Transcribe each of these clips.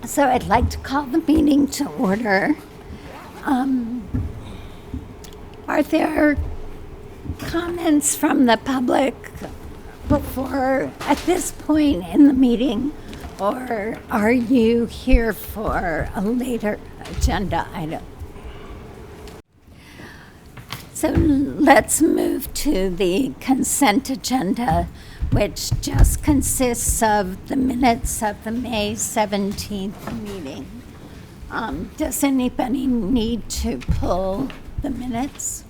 So I'd like to call the meeting to order. Are there comments from the public before, at this point in the meeting, or are you here for a later agenda item? So let's move to the consent agenda, which just consists of the minutes of the May 17th meeting. Does anybody need to pull the minutes?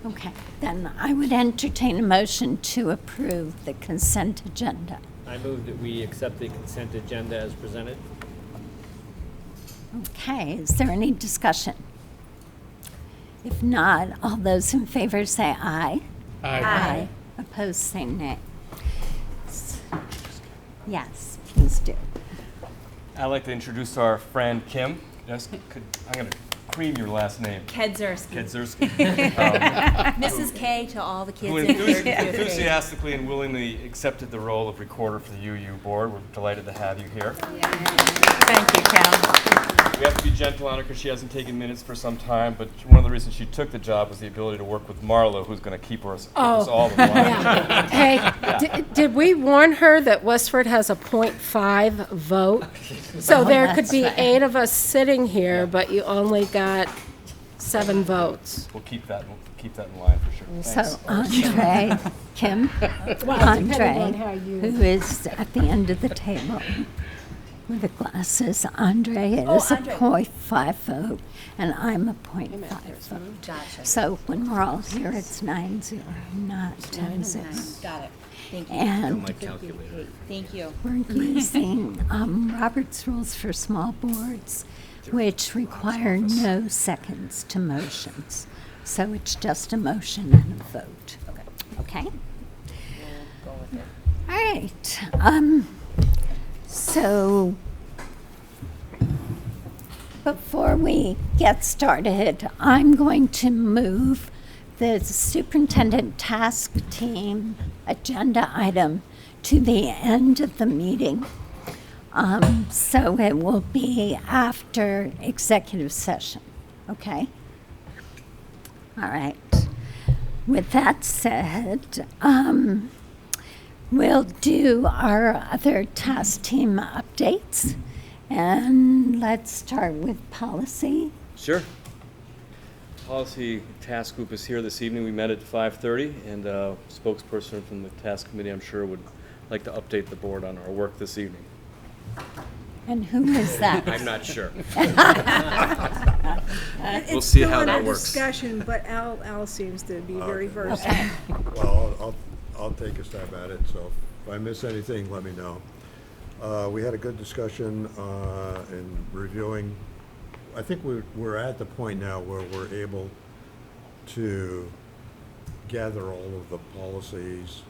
Okay, then I would entertain a motion to approve the consent agenda. I move that we accept the consent agenda as presented. Okay, is there any discussion? If not, all those in favor say aye. Aye. Opposed, say nay. Yes, please do. I'd like to introduce our friend Kim. I'm going to cream your last name. Kedzierski. Kedzierski. Mrs. K to all the kids Who in here. enthusiastically and willingly accepted the role of recorder for the UU board. We're delighted to have you here. Thank you, Cal. We have to be gentle on her because she hasn't taken minutes for some time, but one of the reasons she took the job was the ability to work with Marlo, who's going to keep us all in line. Hey, did we warn her that Westford has a 0.5 vote? So there could be 8 of us sitting here, but you only got 7 votes. We'll keep that in line for sure. Thanks. So Andre, Kim, Andre, who is at the end of the table with the glasses. Andre is a Andre. 0.5 vote, and I'm a 0.5 vote. Gotcha. So when we're all here, it's 9-0, not 10-0. Got it. Thank you. And My calculator. Thank you. we're using Robert's Rules for Small Boards, which require no seconds to motions. So it's just a motion and a vote. Okay? We'll go with it. All right. So before we get started, I'm going to move the superintendent task team agenda item to the end of the meeting. So it will be after executive session, okay? All right. With that said, we'll do our other task team updates. And let's start with policy. Sure. Policy task group is here this evening. We met at 5:30, and a spokesperson from the task committee, I'm sure, would like to update the board on our work this evening. And who is that? I'm not sure. We'll see how that works. It's still under discussion, but Al seems to be very versed. Okay. Well, I'll take a stab at it, so if I miss anything, let me know. We had a good discussion in reviewing. I think we're at the point now where we're able to gather all of the policies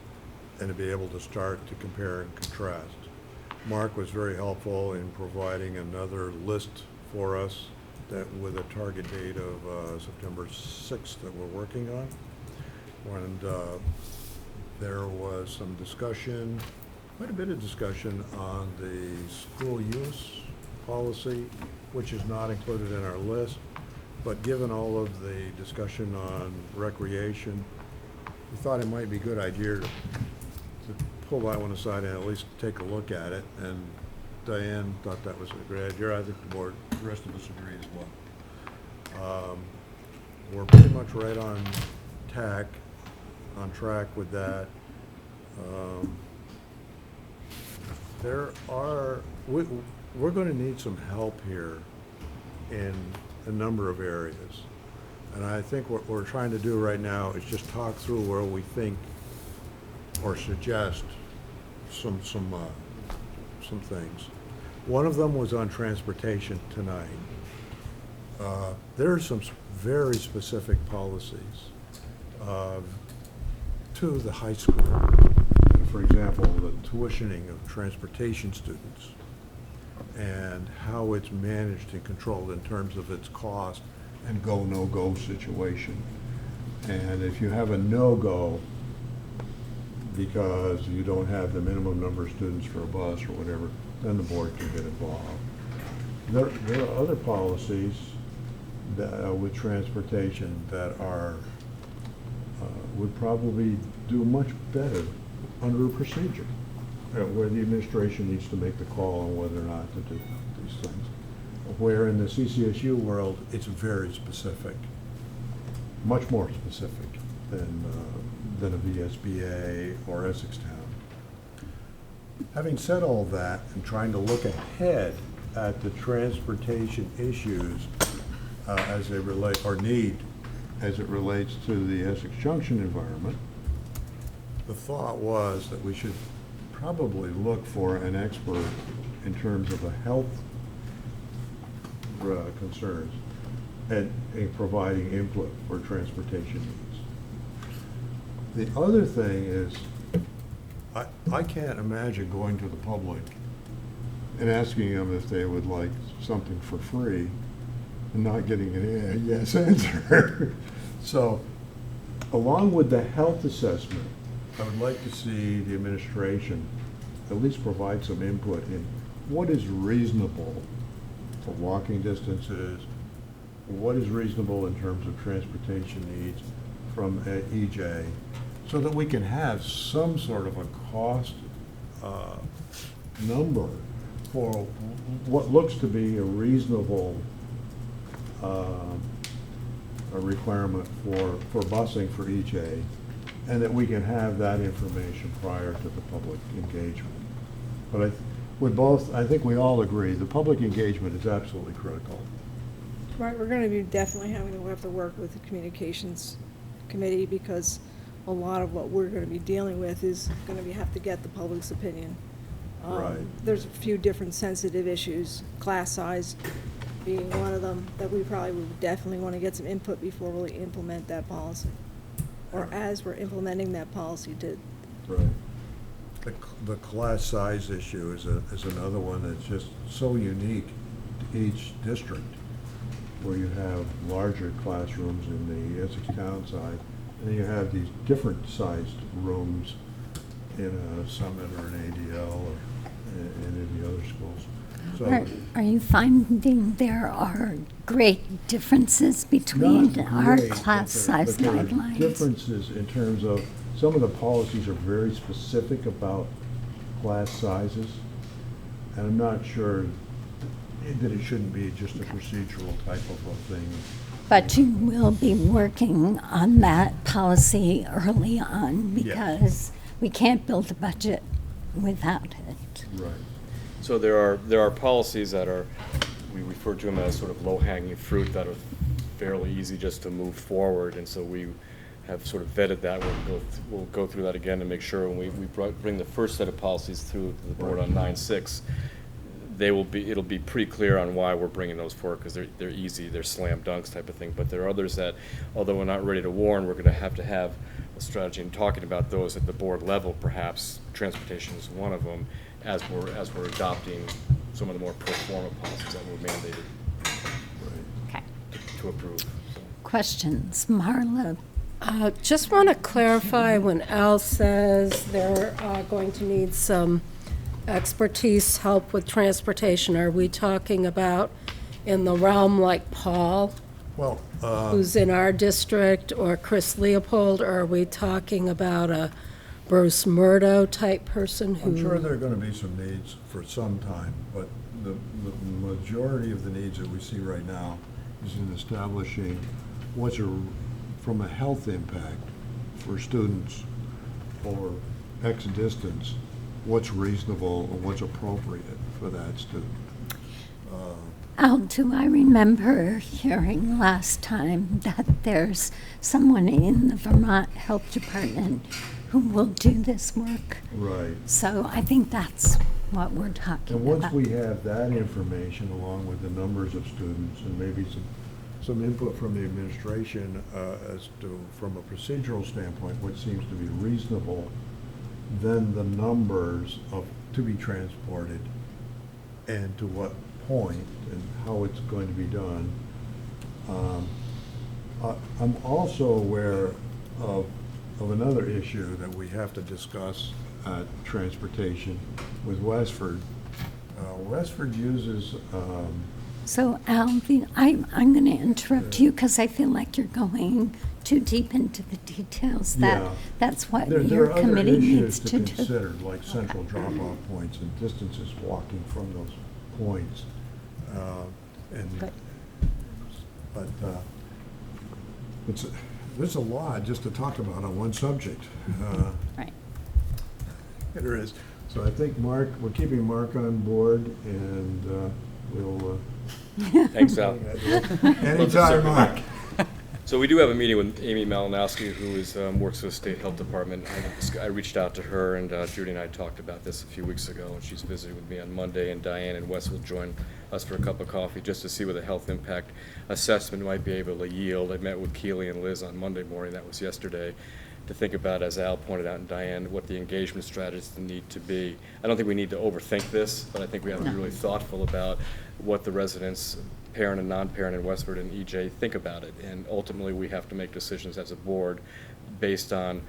and to be able to start to compare and contrast. Mark was very helpful in providing another list for us that with a target date of September 6th that we're working on. And there was some discussion, quite a bit of discussion on the school use policy, which is not included in our list. But given all of the discussion on recreation, we thought it might be a good idea to pull that one aside and at least take a look at it. And Diane thought that was a great idea. I think the rest of us agree as well. We're pretty much right on track with that. We're going to need some help here in a number of areas. And I think what we're trying to do right now is just talk through where we think or suggest some things. One of them was on transportation tonight. There are some very specific policies to the high school. For example, the tuitioning of transportation students and how it's managed and controlled in terms of its cost and go, no-go situation. And if you have a no-go, because you don't have the minimum number of students for a bus or whatever, then the board can get involved. There are other policies that, with transportation that are, would probably do much better under a procedure, where the administration needs to make the call on whether or not to do these things. Where in the CCSU world, it's very specific, much more specific than a VSBA or Essex Town. Having said all that, and trying to look ahead at the transportation issues as they relate, or need, as it relates to the Essex Junction environment, the thought was that we should probably look for an expert in terms of the health concerns and in providing input for transportation needs. The other thing is, I can't imagine going to the public and asking them if they would like something for free and not getting a yes answer. So, along with the health assessment, I would like to see the administration at least provide some input in what is reasonable for walking distances, what is reasonable in terms of transportation needs from EJ, so that we can have some sort of a cost number for what looks to be a reasonable a requirement for busing for EJ, and that we can have that information prior to the public engagement. But I think we all agree, the public engagement is absolutely critical. Right, we're gonna be definitely have to work with the communications committee, because a lot of what we're gonna be dealing with is gonna have to get the public's opinion. Right. There's a few different sensitive issues, class size being one of them, that we probably would definitely wanna get some input before we implement that policy. Or as we're implementing that policy to. Right. The class size issue is another one that's just so unique to each district, where you have larger classrooms in the Essex Town side, and you have these different sized rooms in a Summit or an ADL or in the other schools. So Are you finding there are great differences between not our great, class size but there are guidelines? differences in terms of, some of the policies are very specific about class sizes, and I'm not sure that it shouldn't be just a procedural type of a thing. But you will be working on that policy early on, Yes. because we can't build a budget without it. Right. So there are policies that are, we refer to them as sort of low-hanging fruit that are fairly easy just to move forward, and so we have sort of vetted that. We'll go through that again and make sure when we bring the first set of policies through to the board on 9/6, it'll be pretty clear on why we're bringing those forward, because they're easy, they're slam dunks type of thing. But there are others that, although we're not ready to warn, we're going to have a strategy in talking about those at the board level. Perhaps transportation is one of them, as we're adopting some of the more pro forma policies that were mandated Okay. to approve. So. Questions? Marla? Just want to clarify, when Al says they're going to need some expertise, help with transportation, are we talking about in the realm like Paul, Well, who's in our district, or Chris Leopold, or are we talking about a Bruce Murdo type person who? I'm sure there are going to be some needs for some time, but the majority of the needs that we see right now is in establishing from a health impact for students or X distance, what's reasonable and what's appropriate for that student. Al, do I remember hearing last time that there's someone in the Vermont Health Department who will do this work? Right. So I think that's what we're talking And once about. we have that information, along with the numbers of students and maybe some input from the administration as to, from a procedural standpoint, what seems to be reasonable, then the numbers to be transported and to what point and how it's going to be done. I'm also aware of of another issue that we have to discuss at transportation with Westford. Westford uses, So Al, I'm going to interrupt you because I feel like you're going too deep into the details. Yeah. That's what there your are other committee issues needs to do. consider, like central drop-off points and distances walking from those points. Good. But there's a lot just to talk about on one subject. Right. There is. So I think Mark, we're keeping Mark on board, and we'll, Thanks, Al. anytime, Mark. So we do have a meeting with Amy Malinowski, who is, works for the State Health Department. I reached out to her, and Judy and I talked about this a few weeks ago, and she's visiting with me on Monday, and Diane and Wes will join us for a cup of coffee just to see what the health impact assessment might be able to yield. I met with Keely and Liz on Monday morning, that was yesterday, to think about, as Al pointed out and Diane, what the engagement strategies need to be. I don't think we need to overthink this, but I think we have to be really thoughtful about what the residents, parent and non-parent in Westford and EJ, think about it. And ultimately, we have to make decisions as a board based on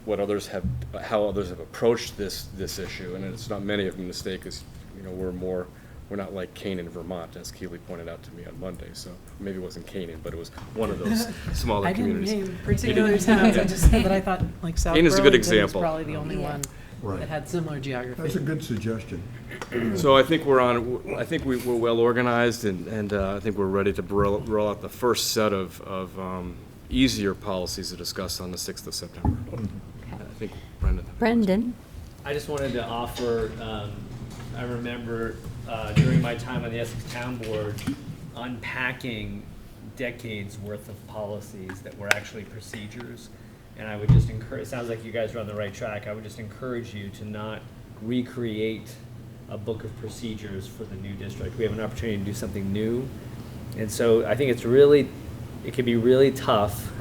what others have, how others have approached this issue. And it's not many of them mistake, because we're not like Canaan, Vermont, as Keely pointed out to me on Monday. So maybe it wasn't Canaan, but it was one of those smaller I didn't communities. name particular towns, I just said that I thought, like, South Canaan's a good Burlington was example. probably the only one Right. that had similar geography. That's a good suggestion. So I think I think we're well organized, and I think we're ready to roll out the first set of easier policies to discuss on the 6th of September. I think Brendan. Brendan? I just wanted to offer, I remember during my time on the Essex Town Board, unpacking decades worth of policies that were actually procedures. And I would just encourage, it sounds like you guys are on the right track, I would just encourage you to not recreate a book of procedures for the new district. We have an opportunity to do something new. And so I think it can be really tough,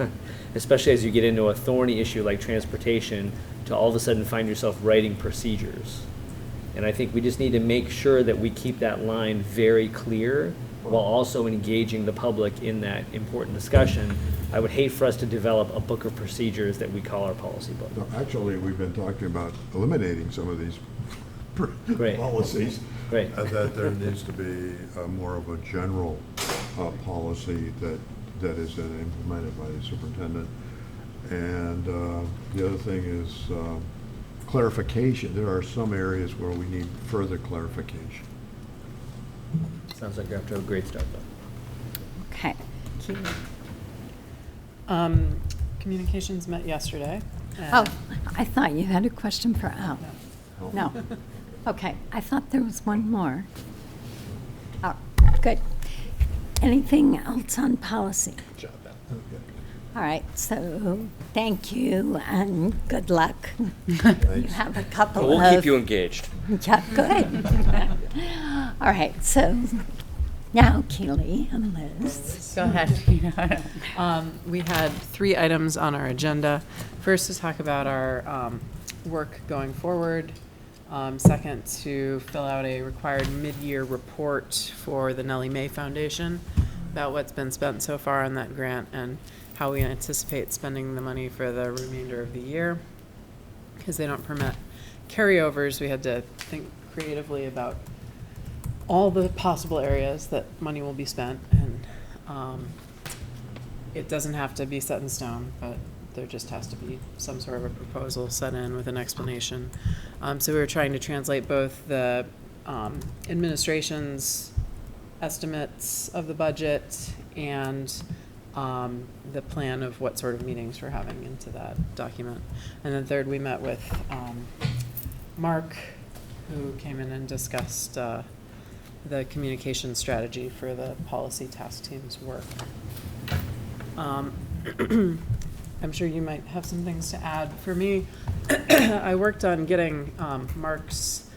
especially as you get into a thorny issue like transportation, to all of a sudden find yourself writing procedures. And I think we just need to make sure that we keep that line very clear while also engaging the public in that important discussion. I would hate for us to develop a book of procedures that we call our policy book. No, actually, we've been talking about eliminating some of these Great. policies. Great. That there needs to be more of a general policy that is then implemented by the superintendent. And the other thing is clarification. There are some areas where we need further clarification. Sounds like you're off to a great start, though. Okay. Communications met yesterday. Oh, and- I thought you had a question for Al. No. Okay, I thought there was one more. Oh, good. Anything else on policy? Good job, Al. Okay. All right, so thank you and good luck. You Thanks. have a couple Well, of... we'll keep you engaged. Yeah, good. All right, so now Keely and Liz. Go ahead. We had 3 items on our agenda. First, to talk about our work going forward. Second, to fill out a required mid-year report for the Nellie Mae Foundation about what's been spent so far on that grant and how we anticipate spending the money for the remainder of the year. Because they don't permit carryovers, we had to think creatively about all the possible areas that money will be spent, and it doesn't have to be set in stone, but there just has to be some sort of a proposal set in with an explanation. So we were trying to translate both the administration's estimates of the budget and the plan of what sort of meetings we're having into that document. And then third, we met with Mark, who came in and discussed the communication strategy for the policy task team's work. I'm sure you might have some things to add. For me, I worked on getting Mark's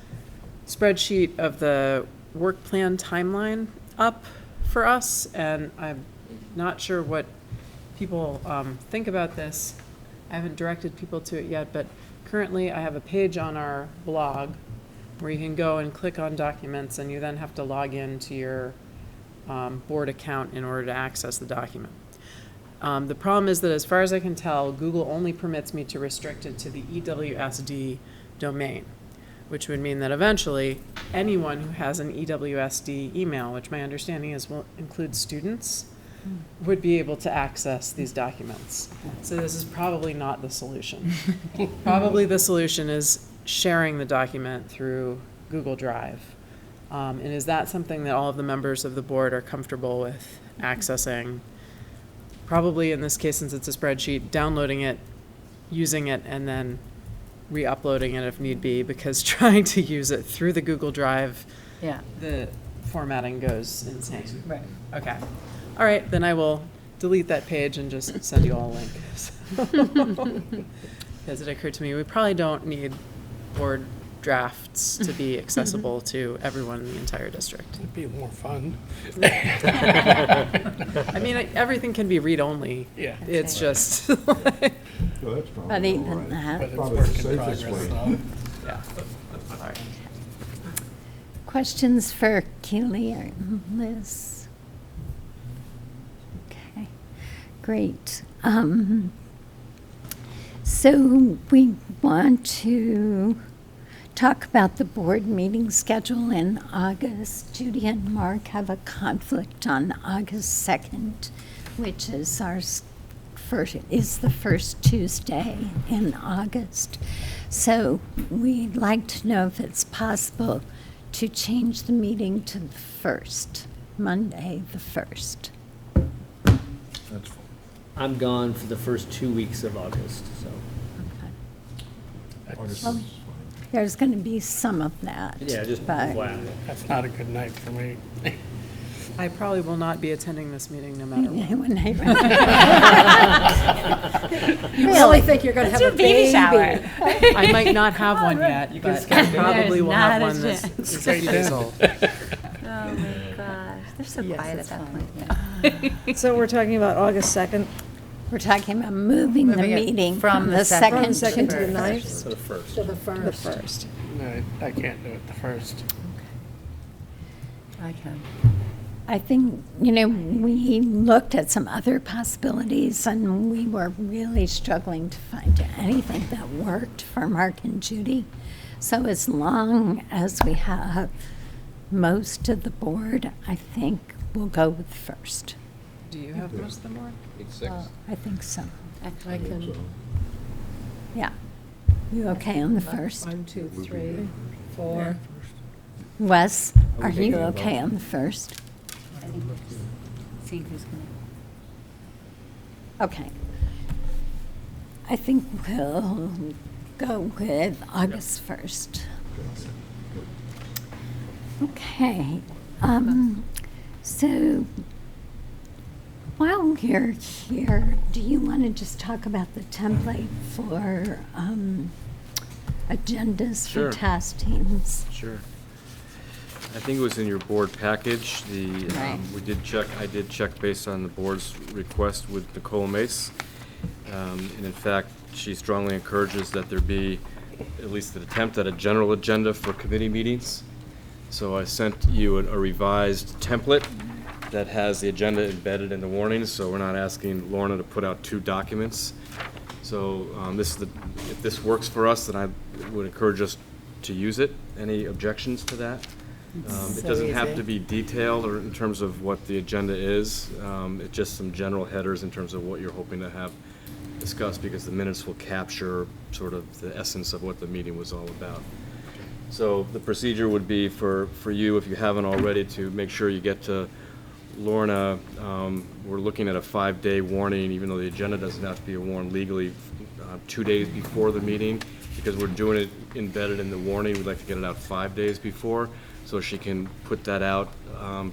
spreadsheet of the work plan timeline up for us, and I'm not sure what people think about this. I haven't directed people to it yet, but currently I have a page on our blog where you can go and click on documents, and you then have to log in to your board account in order to access the document. The problem is that as far as I can tell, Google only permits me to restrict it to the EWSD domain, which would mean that eventually anyone who has an EWSD email, which my understanding is will include students, would be able to access these documents. So this is probably not the solution. Probably the solution is sharing the document through Google Drive. And is that something that all of the members of the board are comfortable with accessing? Probably in this case, since it's a spreadsheet, downloading it, using it, and then re-uploading it if need be, because trying to use it through the Google Drive, Yeah. the formatting goes insane. Right. Okay. All right, then I will delete that page and just send you all a link. Because it occurred to me, we probably don't need board drafts to be accessible to everyone in the entire district. It'd be more fun. I mean, everything can be read-only. Yeah. It's just, Well, that's But probably even all right. that, But it's Probably work the in safest progress, way. so. yeah. All right. questions for Keely or Liz? Okay, great. So we want to talk about the board meeting schedule in August. Judy and Mark have a conflict on August 2nd, which is the first Tuesday in August. So we'd like to know if it's possible to change the meeting to the 1st, Monday the 1st. That's fine. I'm gone for the first 2 weeks of August, so. August Well, is fine. There's going to be some of that. Yeah, just but- wow. That's not a good night for me. I probably will not be attending this meeting no matter what. When I- You really think you're going to have a baby? I might not have one yet, but I probably will have There's one not a that's chance. 6 days old. Oh my gosh, they're so quiet at that point. So we're talking about August 2nd, We're talking about moving the Moving it meeting from from the the second from second the second to the to the ninth, So the first. To the to the 1st. 1st. No, I can't do it the first. I can. I think, we looked at some other possibilities and we were really struggling to find anything that worked for Mark and Judy. So as long as we have most of the board, I think we'll go with first. Do you have most of the board? I think so. I can, So, Yeah. You okay on the first? 1, 2, 3, 4. Wes, are you okay on the first? Seeing who's gonna. Okay. I think we'll go with August 1st. Okay. So while you're here, do you want to just talk about the template for agendas Sure. for task teams? Sure. I think it was in your board package, Right. I did check based on the board's request with Nicole Mace. And in fact, she strongly encourages that there be at least an attempt at a general agenda for committee meetings. So I sent you a revised template that has the agenda embedded in the warnings, so we're not asking Lorna to put out 2 documents. So if this works for us, then I would encourage us to use it. Any objections to that? It doesn't have to be detailed or in terms of what the agenda is. It's just some general headers in terms of what you're hoping to have discussed, because the minutes will capture sort of the essence of what the meeting was all about. So the procedure would be for you, if you haven't already, to make sure you get to Lorna. We're looking at a 5-day warning, even though the agenda doesn't have to be warned legally, 2 days before the meeting, because we're doing it embedded in the warning. We'd like to get it out 5 days before, so she can put that out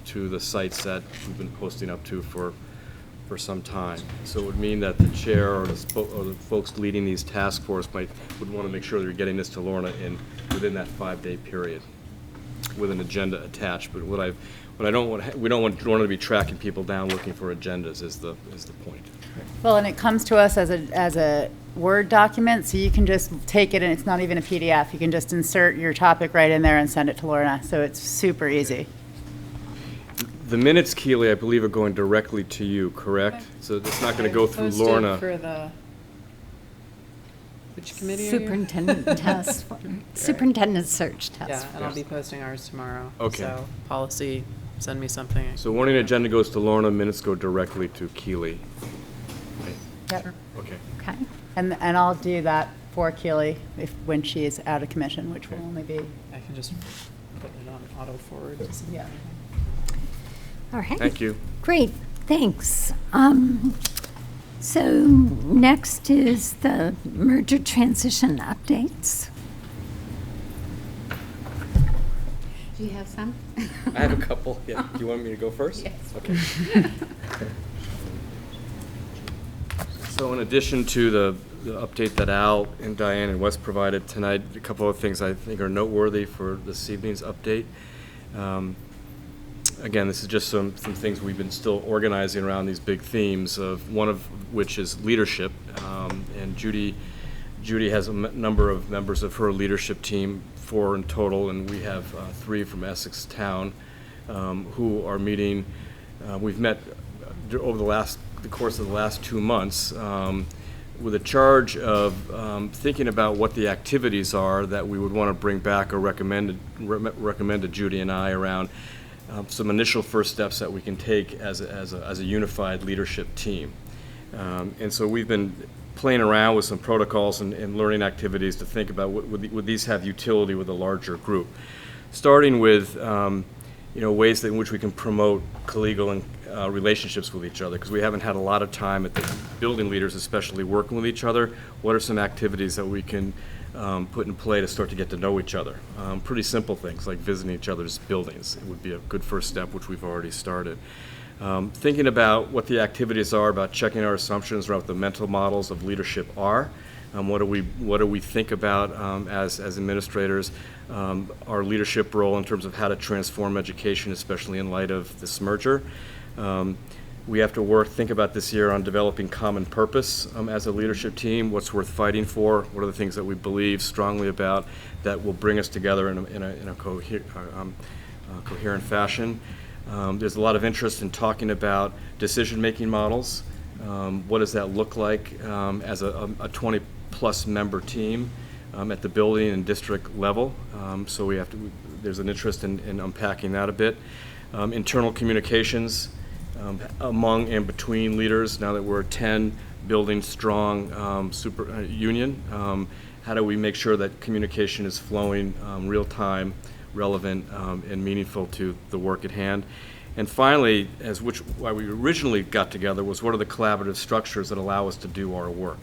to the sites that we've been posting up to for some time. So it would mean that the chair or the folks leading these task force would want to make sure they're getting this to Lorna within that 5-day period with an agenda attached. But we don't want Lorna to be tracking people down looking for agendas is the point. Well, and it comes to us as a Word document, so you can just take it and it's not even a PDF. You can just insert your topic right in there and send it to Lorna, so it's super easy. The minutes, Keely, I believe, are going directly to you, correct? So it's not going to go through Posted Lorna. For the, which committee are you? Superintendent test, superintendent search Yeah, task. and I'll be posting ours tomorrow. Okay. So policy, send me something. So warning agenda goes to Lorna, minutes go directly to Keely. Yep. Okay. Okay. And I'll do that for Keely when she is out of commission, which will Okay. only be, I can just put it on auto forward. yeah. All right. Thank you. Great, thanks. So next is the merger transition updates. Do you have some? I have a couple. Yeah. Do you want me to go first? Yes. Okay. So in addition to the update that Al and Diane and Wes provided tonight, a couple of things I think are noteworthy for this evening's update. Again, this is just some things we've been still organizing around these big themes, of one of which is leadership. And Judy has a number of members of her leadership team, 4 in total, and we have 3 from Essex town who are meeting. We've met over the course of the last 2 months with a charge of thinking about what the activities are that we would want to bring back or recommend to Judy and I around some initial first steps that we can take as a unified leadership team. And so we've been playing around with some protocols and learning activities to think about would these have utility with a larger group. Starting with ways in which we can promote collegial and relationships with each other, because we haven't had a lot of time at the building leaders especially working with each other. What are some activities that we can put in play to start to get to know each other? Pretty simple things like visiting each other's buildings. It would be a good first step, which we've already started. Thinking about what the activities are, about checking our assumptions around what the mental models of leadership are. What do we think about as administrators, our leadership role in terms of how to transform education, especially in light of this merger. We have to think about this year on developing common purpose as a leadership team, what's worth fighting for, what are the things that we believe strongly about that will bring us together in a coherent fashion. There's a lot of interest in talking about decision-making models. What does that look like as a 20-plus member team at the building and district level? So there's an interest in unpacking that a bit. Internal communications among and between leaders. Now that we're a 10 building strong super union, how do we make sure that communication is flowing real time, relevant, and meaningful to the work at hand? And finally, why we originally got together was what are the collaborative structures that allow us to do our work?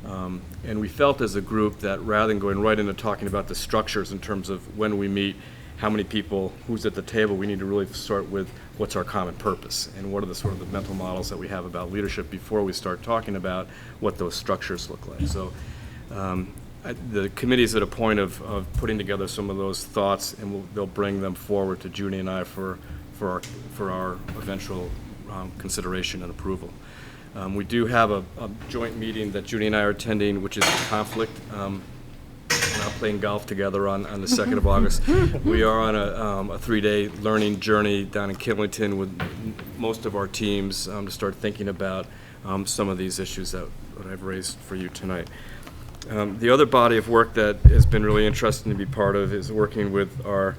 And we felt as a group that rather than going right into talking about the structures in terms of when we meet, how many people, who's at the table, we need to really start with what's our common purpose and what are the sort of the mental models that we have about leadership before we start talking about what those structures look like. So the committee is at a point of putting together some of those thoughts, and they'll bring them forward to Judy and I for our eventual consideration and approval. We do have a joint meeting that Judy and I are attending, which is a conflict. We're not playing golf together on the 2nd of August. We are on a 3-day learning journey down in Killington with most of our teams to start thinking about some of these issues that I've raised for you tonight. The other body of work that has been really interesting to be part of is working with our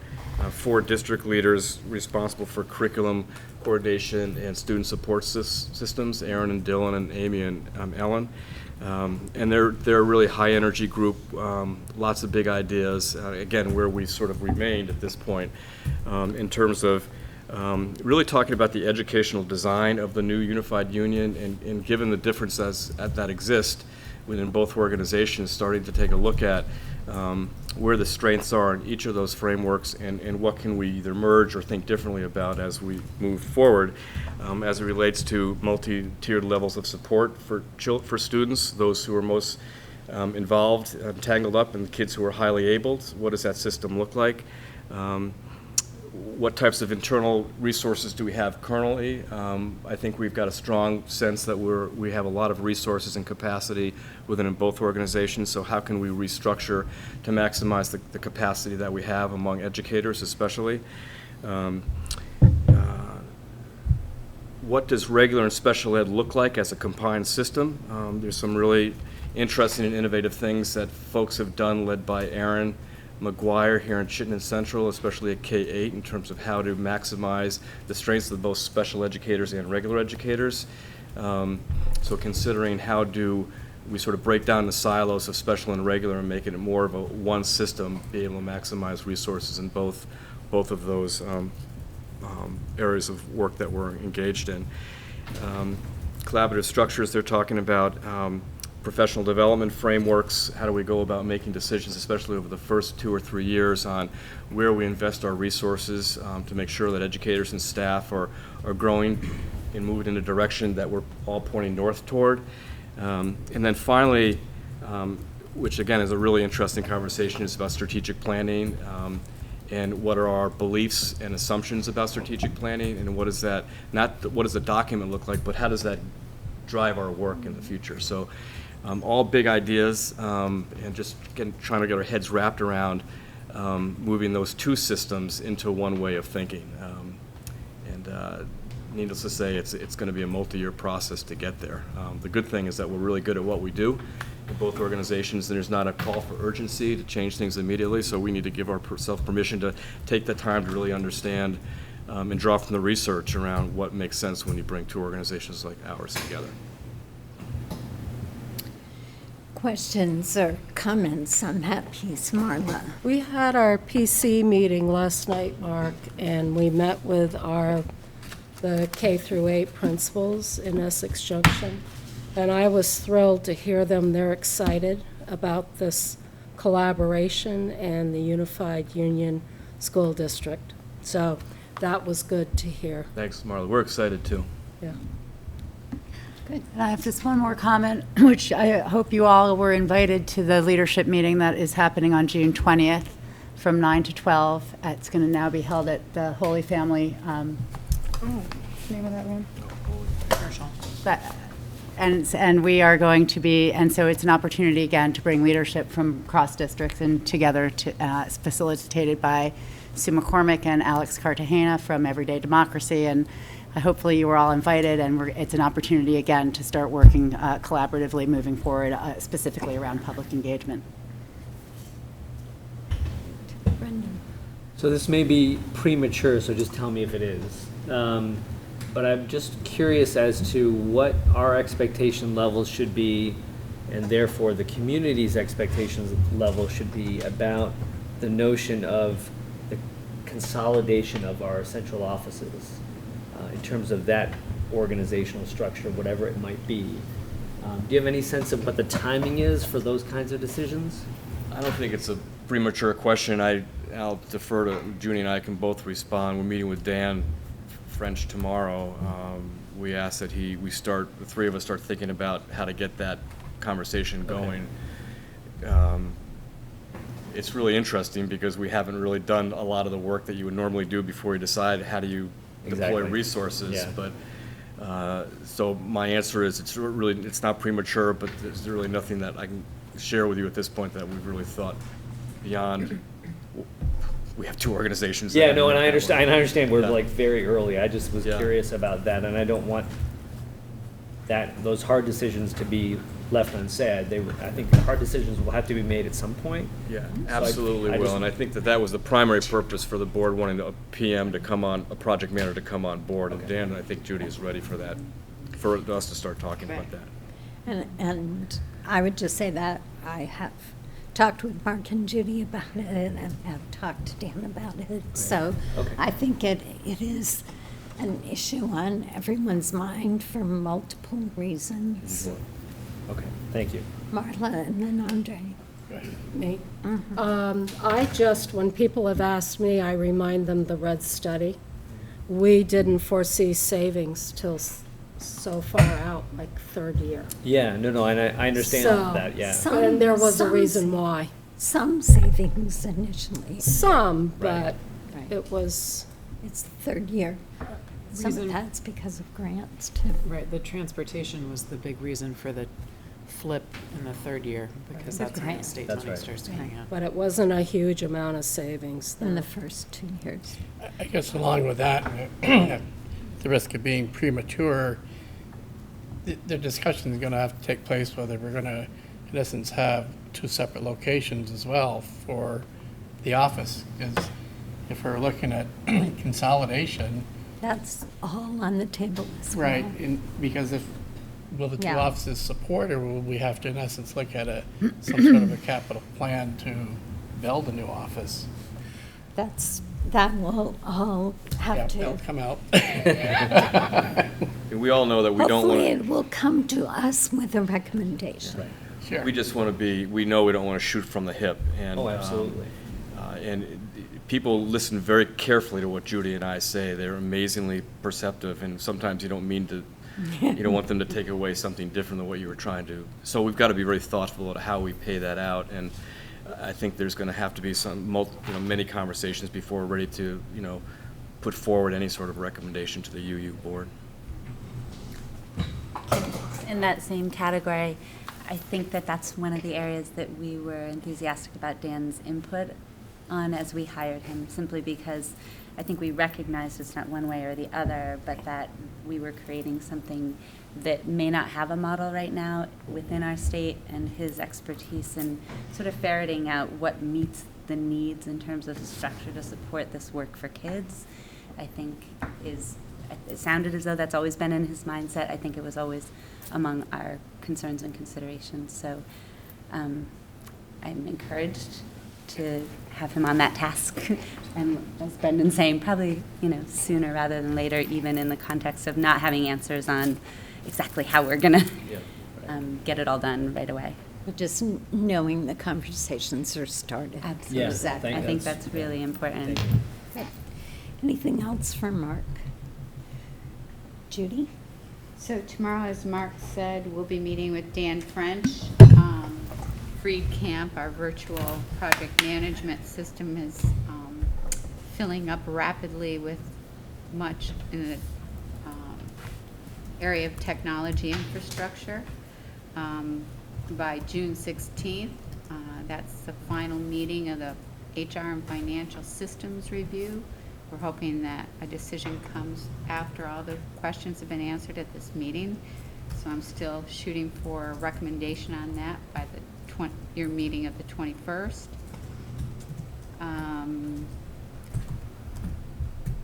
4 district leaders responsible for curriculum coordination and student support systems, Aaron and Dylan and Amy and Ellen. And they're a really high energy group, lots of big ideas, again, where we sort of remained at this point in terms of really talking about the educational design of the new unified union, and given the differences that exist within both organizations, starting to take a look at where the strengths are in each of those frameworks and what can we either merge or think differently about as we move forward as it relates to multi-tiered levels of support for students, those who are most involved, tangled up, and the kids who are highly abled. What does that system look like? What types of internal resources do we have currently? I think we've got a strong sense that we have a lot of resources and capacity within both organizations, so how can we restructure to maximize the capacity that we have among educators especially? what does regular and special ed look like as a combined system? There's some really interesting and innovative things that folks have done, led by Aaron McGuire here in Chittenden Central, especially at K-8, in terms of how to maximize the strengths of both special educators and regular educators. So considering how do we sort of break down the silos of special and regular and make it more of a one system, be able to maximize resources in both of those areas of work that we're engaged in. Collaborative structures, they're talking about professional development frameworks. How do we go about making decisions, especially over the first 2 or 3 years, on where we invest our resources to make sure that educators and staff are growing and moving in a direction that we're all pointing north toward. And then finally, which again is a really interesting conversation, is about strategic planning and what are our beliefs and assumptions about strategic planning, and what is that, not what does the document look like, but how does that drive our work in the future. So all big ideas, and just trying to get our heads wrapped around moving those two systems into one way of thinking. Needless to say, it's going to be a multi-year process to get there. The good thing is that we're really good at what we do in both organizations, and there's not a call for urgency to change things immediately, so we need to give ourselves permission to take the time to really understand and draw from the research around what makes sense when you bring two organizations like ours together. Questions or comments on that piece, Marla? We had our PC meeting last night, Mark, and we met with the K through 8 principals in Essex Junction. And I was thrilled to hear them. They're excited about this collaboration and the Unified Union School District. So that was good to hear. Thanks, Marla. We're excited too. Yeah. Good. And I have just one more comment, which I hope you all were invited to the leadership meeting that is happening on June 20th from 9 to 12. It's going to now be held at the Holy Family. What's the name of that room? Commercial. And we are going to be, and so it's an opportunity again to bring leadership from cross districts and together, to facilitated by Sue McCormick and Alex Cartagena from Everyday Democracy. And hopefully you were all invited, and it's an opportunity again to start working collaboratively moving forward, specifically around public engagement. Brendan. So this may be premature, so just tell me if it is. But I'm just curious as to what our expectation levels should be, and therefore the community's expectations level should be about the notion of the consolidation of our central offices in terms of that organizational structure, whatever it might be. Do you have any sense of what the timing is for those kinds of decisions? I don't think it's a premature question. I'll defer to Junie, and I can both respond. We're meeting with Dan French tomorrow. We asked that the three of us start thinking about how to get that conversation going. Okay. It's really interesting because we haven't really done a lot of the work that you would normally do before you decide how do you deploy resources. Yeah. But so my answer is it's not premature, but there's really nothing that I can share with you at this point that we've really thought beyond. We have two organizations. Yeah, no, and I understand we're like very early. I just was curious about that, and I don't want those hard decisions to be left unsaid. I think hard decisions will have to be made at some point. Yeah, So absolutely will. And I think that was the primary purpose for the board wanting a PM to come on, a project manager to come on board. And Dan, I think Judy is ready for that, for us to start talking about that. And I would just say that I have talked with Mark and Judy about it, and have talked to Dan about it. So I think it is an issue on everyone's mind for multiple reasons. Okay, thank you. Marla and then Andre. Me. When people have asked me, I remind them the Red Study. We didn't foresee savings till so far out, like third year. Yeah, no, and I understand that, yeah. And there was a reason why. Some savings initially. Some, Right. but it was, It's the third year. Some of Reason- that's because of grants too. Right, the transportation was the big reason for the flip in the third year, because that's when the Right. state That's money right. starts coming out. but it wasn't a huge amount of savings. In though. the first 2 years. I guess along with that, the risk of being premature, the discussion is going to have to take place whether we're going to, in essence, have two separate locations as well for the office. Because if we're looking at consolidation, That's all on the table as well. right, because if, will the two Yeah. offices support, or will we have to, in essence, look at some sort of a capital plan to build a new office? That will all Yeah, have that'll to, come out. And we all know that we don't want hopefully to. it will come to us with a recommendation. Sure. We just want to be, we know we don't want to shoot from the hip. And, Oh, absolutely. People listen very carefully to what Judy and I say. They're amazingly perceptive, and sometimes you don't mean to, you don't want them to take away something different than what you were trying to. So we've got to be very thoughtful about how we pay that out, and I think there's going to have to be many conversations before we're ready to, put forward any sort of recommendation to the UU board. In that same category, I think that that's one of the areas that we were enthusiastic about Dan's input on as we hired him, simply because I think we recognized it's not one way or the other, but that we were creating something that may not have a model right now within our state, and his expertise in sort of ferreting out what meets the needs in terms of the structure to support this work for kids, I think it sounded as though that's always been in his mindset. I think it was always among our concerns and considerations. So I'm encouraged to have him on that task. And as Brendan's saying, probably, sooner rather than later, even in the context of not having answers on exactly how we're going to get it all done right away. But just knowing the conversations are started. Absolutely. Yes, I I think that's really important. Good. Anything else for Mark? Judy? So tomorrow, as Mark said, we'll be meeting with Dan French. Freed Camp, our virtual project management system, is filling up rapidly with much in the area of technology infrastructure. By June 16th, that's the final meeting of the HR and financial systems review. We're hoping that a decision comes after all the questions have been answered at this meeting. So I'm still shooting for a recommendation on that by your meeting of the 21st.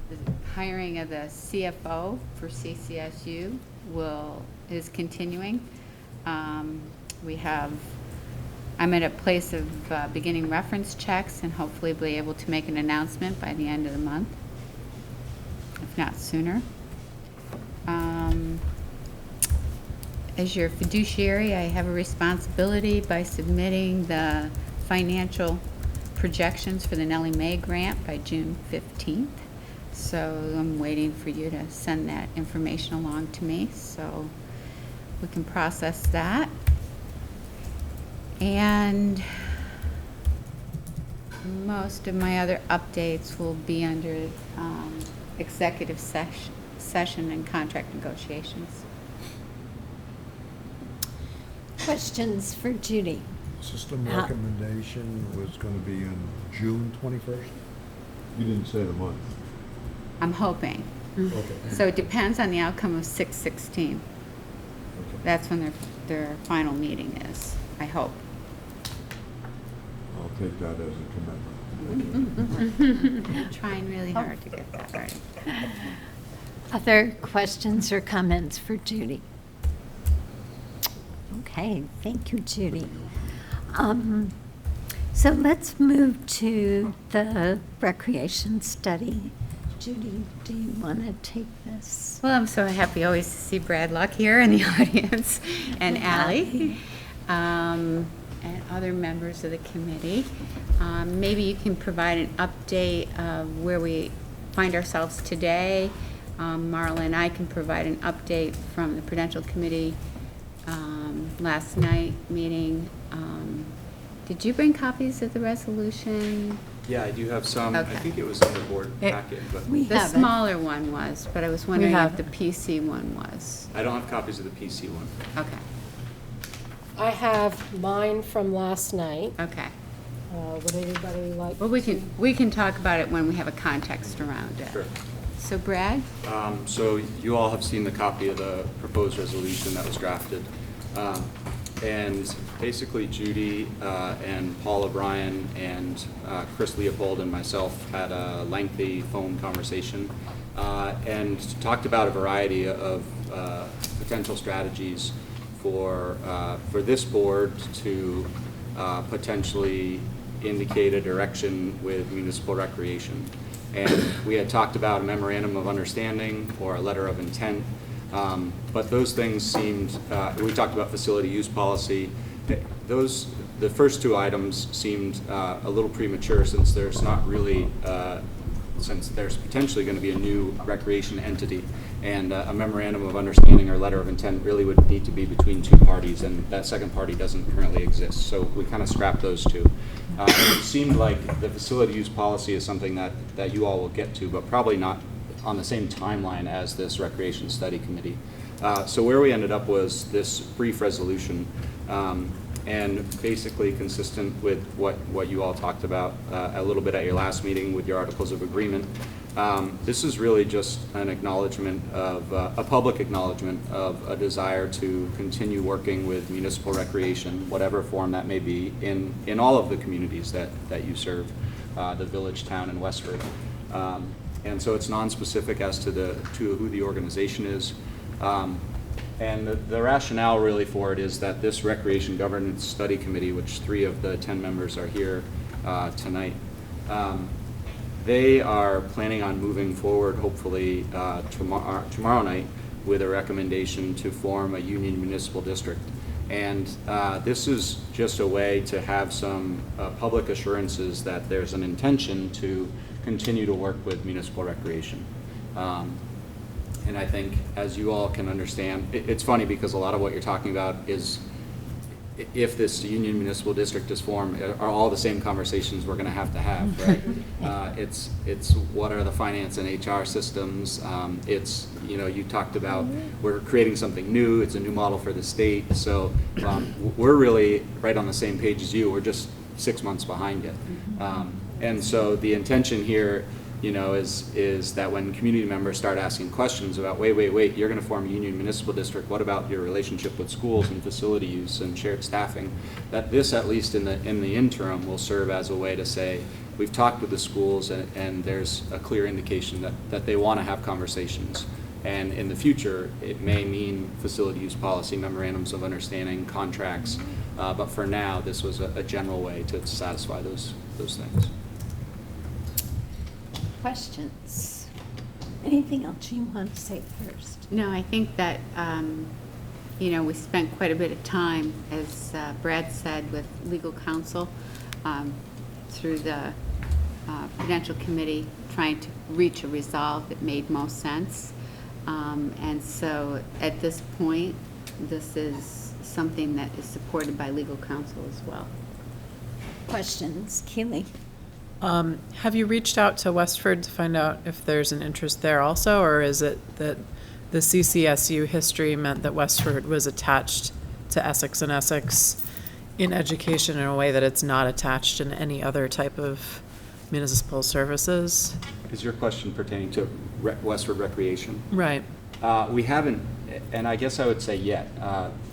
The hiring of the CFO for CCSU is continuing. I'm at a place of beginning reference checks, and hopefully be able to make an announcement by the end of the month, if not sooner. As your fiduciary, I have a responsibility by submitting the financial projections for the Nellie Mae grant by June 15th. So I'm waiting for you to send that information along to me so we can process that. And most of my other updates will be under executive session and contract negotiations. Questions for Judy? System recommendation was going to be on June 21st? You didn't say the month. I'm hoping. Okay. So it depends on the outcome of 6/16. Okay. That's when their final meeting is, I hope. I'll take that as a commitment. I'm trying really hard to get that right. Other questions or comments for Judy? Okay, thank you, Judy. So let's move to the recreation study. Judy, do you want to take this? Well, I'm so happy always to see Brad Luck here in the audience, and Ally, and other members of the committee. Maybe you can provide an update of where we find ourselves today. Marla and I can provide an update from the Prudential Committee last night meeting. Did you bring copies of the resolution? Yeah, I do have some. I Okay. think it was in the board packet, but The smaller one was, but I was wondering if the PC one was. I don't have copies of the PC one. Okay, I have mine from last night. okay. Would anybody like? Well, we can talk about it when we have a context around it. Sure. So Brad? So you all have seen the copy of the proposed resolution that was drafted. And basically Judy and Paul O'Brien and Chris Leopold and myself had a lengthy phone conversation and talked about a variety of potential strategies for this board to potentially indicate a direction with municipal recreation. And we had talked about a memorandum of understanding or a letter of intent, but those things seemed, we talked about facility use policy. The first two items seemed a little premature since there's not really, since there's potentially going to be a new recreation entity, and a memorandum of understanding or letter of intent really would need to be between two parties, and that second party doesn't currently exist. So we kind of scrapped those two. And it seemed like the facility use policy is something that you all will get to, but probably not on the same timeline as this recreation study committee. So where we ended up was this brief resolution, and basically consistent with what you all talked about a little bit at your last meeting with your articles of agreement. This is really just an acknowledgement of, a public acknowledgement of a desire to continue working with municipal recreation, whatever form that may be, in all of the communities that you serve, the village, town, and Westford. And so it's non-specific as to who the organization is. And the rationale really for it is that this Recreation Governance Study Committee, which 3 of the 10 members are here tonight, they are planning on moving forward, hopefully tomorrow night, with a recommendation to form a union municipal district. And this is just a way to have some public assurances that there's an intention to continue to work with municipal recreation. And I think, as you all can understand, it's funny because a lot of what you're talking about is, if this union municipal district is formed, are all the same conversations we're going to have, right? It's what are the finance and HR systems. It's, you talked about we're creating something new. It's a new model for the state. So we're really right on the same page as you. We're just 6 months behind it. And so the intention here, is that when community members start asking questions about, wait, you're going to form a union municipal district, what about your relationship with schools and facility use and shared staffing, that this, at least in the interim, will serve as a way to say, we've talked with the schools and there's a clear indication that they want to have conversations. And in the future, it may mean facility use policy, memorandums of understanding, contracts, but for now, this was a general way to satisfy those things. Questions? Anything else you want to say first? No, I think that, we spent quite a bit of time, as Brad said, with legal counsel through the Prudential Committee, trying to reach a resolve that made most sense. And so at this point, this is something that is supported by legal counsel as well. Questions? Keely? Have you reached out to Westford to find out if there's an interest there also, or is it that the CCSU history meant that Westford was attached to Essex and Essex in education in a way that it's not attached in any other type of municipal services? Is your question pertaining to Westford Recreation? Right. We haven't, and I guess I would say yet.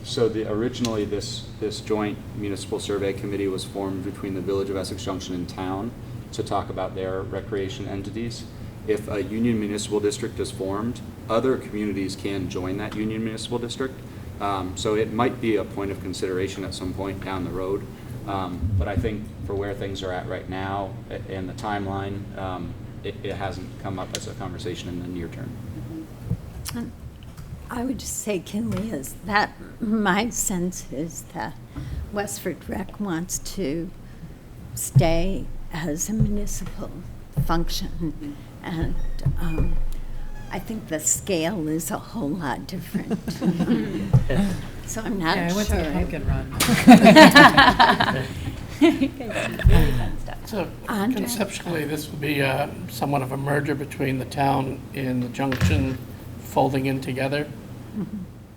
So originally this joint municipal survey committee was formed between the Village of Essex Junction and town to talk about their recreation entities. If a union municipal district is formed, other communities can join that union municipal district. So it might be a point of consideration at some point down the road. But I think for where things are at right now and the timeline, it hasn't come up as a conversation in the near term. I would just say, Kinley, is that my sense is that Westford Rec wants to stay as a municipal function, and I think the scale is a whole lot different. So I'm not I went to the pumpkin run. So conceptually, this would be somewhat of a merger between the town and the junction folding in together?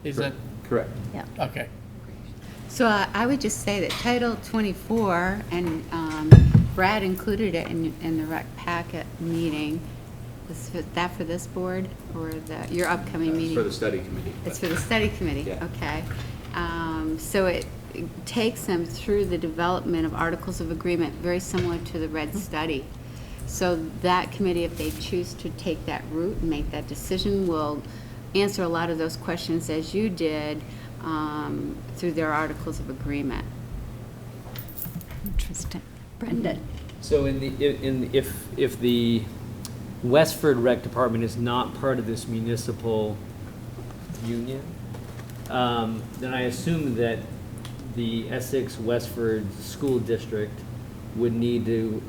Is that correct? Yeah. Okay. So I would just say that Title 24, and Brad included it in the rec packet meeting, was Is that for this board or your upcoming meeting? For the study committee. It's for the study committee, Yeah. okay. So it takes them through the development of articles of agreement, very similar to the red study. So that committee, if they choose to take that route and make that decision, will answer a lot of those questions as you did through their articles of agreement. Interesting. Brenda? So if the Westford Rec Department is not part of this municipal union, then I assume that the Essex Westford School District would need to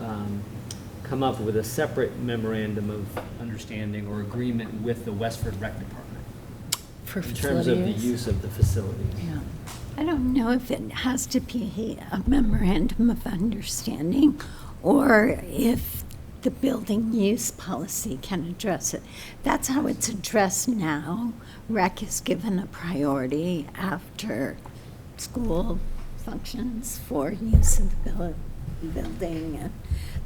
come up with a separate memorandum of understanding or agreement with the Westford Rec Department For in terms of the facilities. use of the facilities. Yeah. I don't know if it has to be a memorandum of understanding or if the building use policy can address it. That's how it's addressed now. Rec is given a priority after school functions for use of the building. And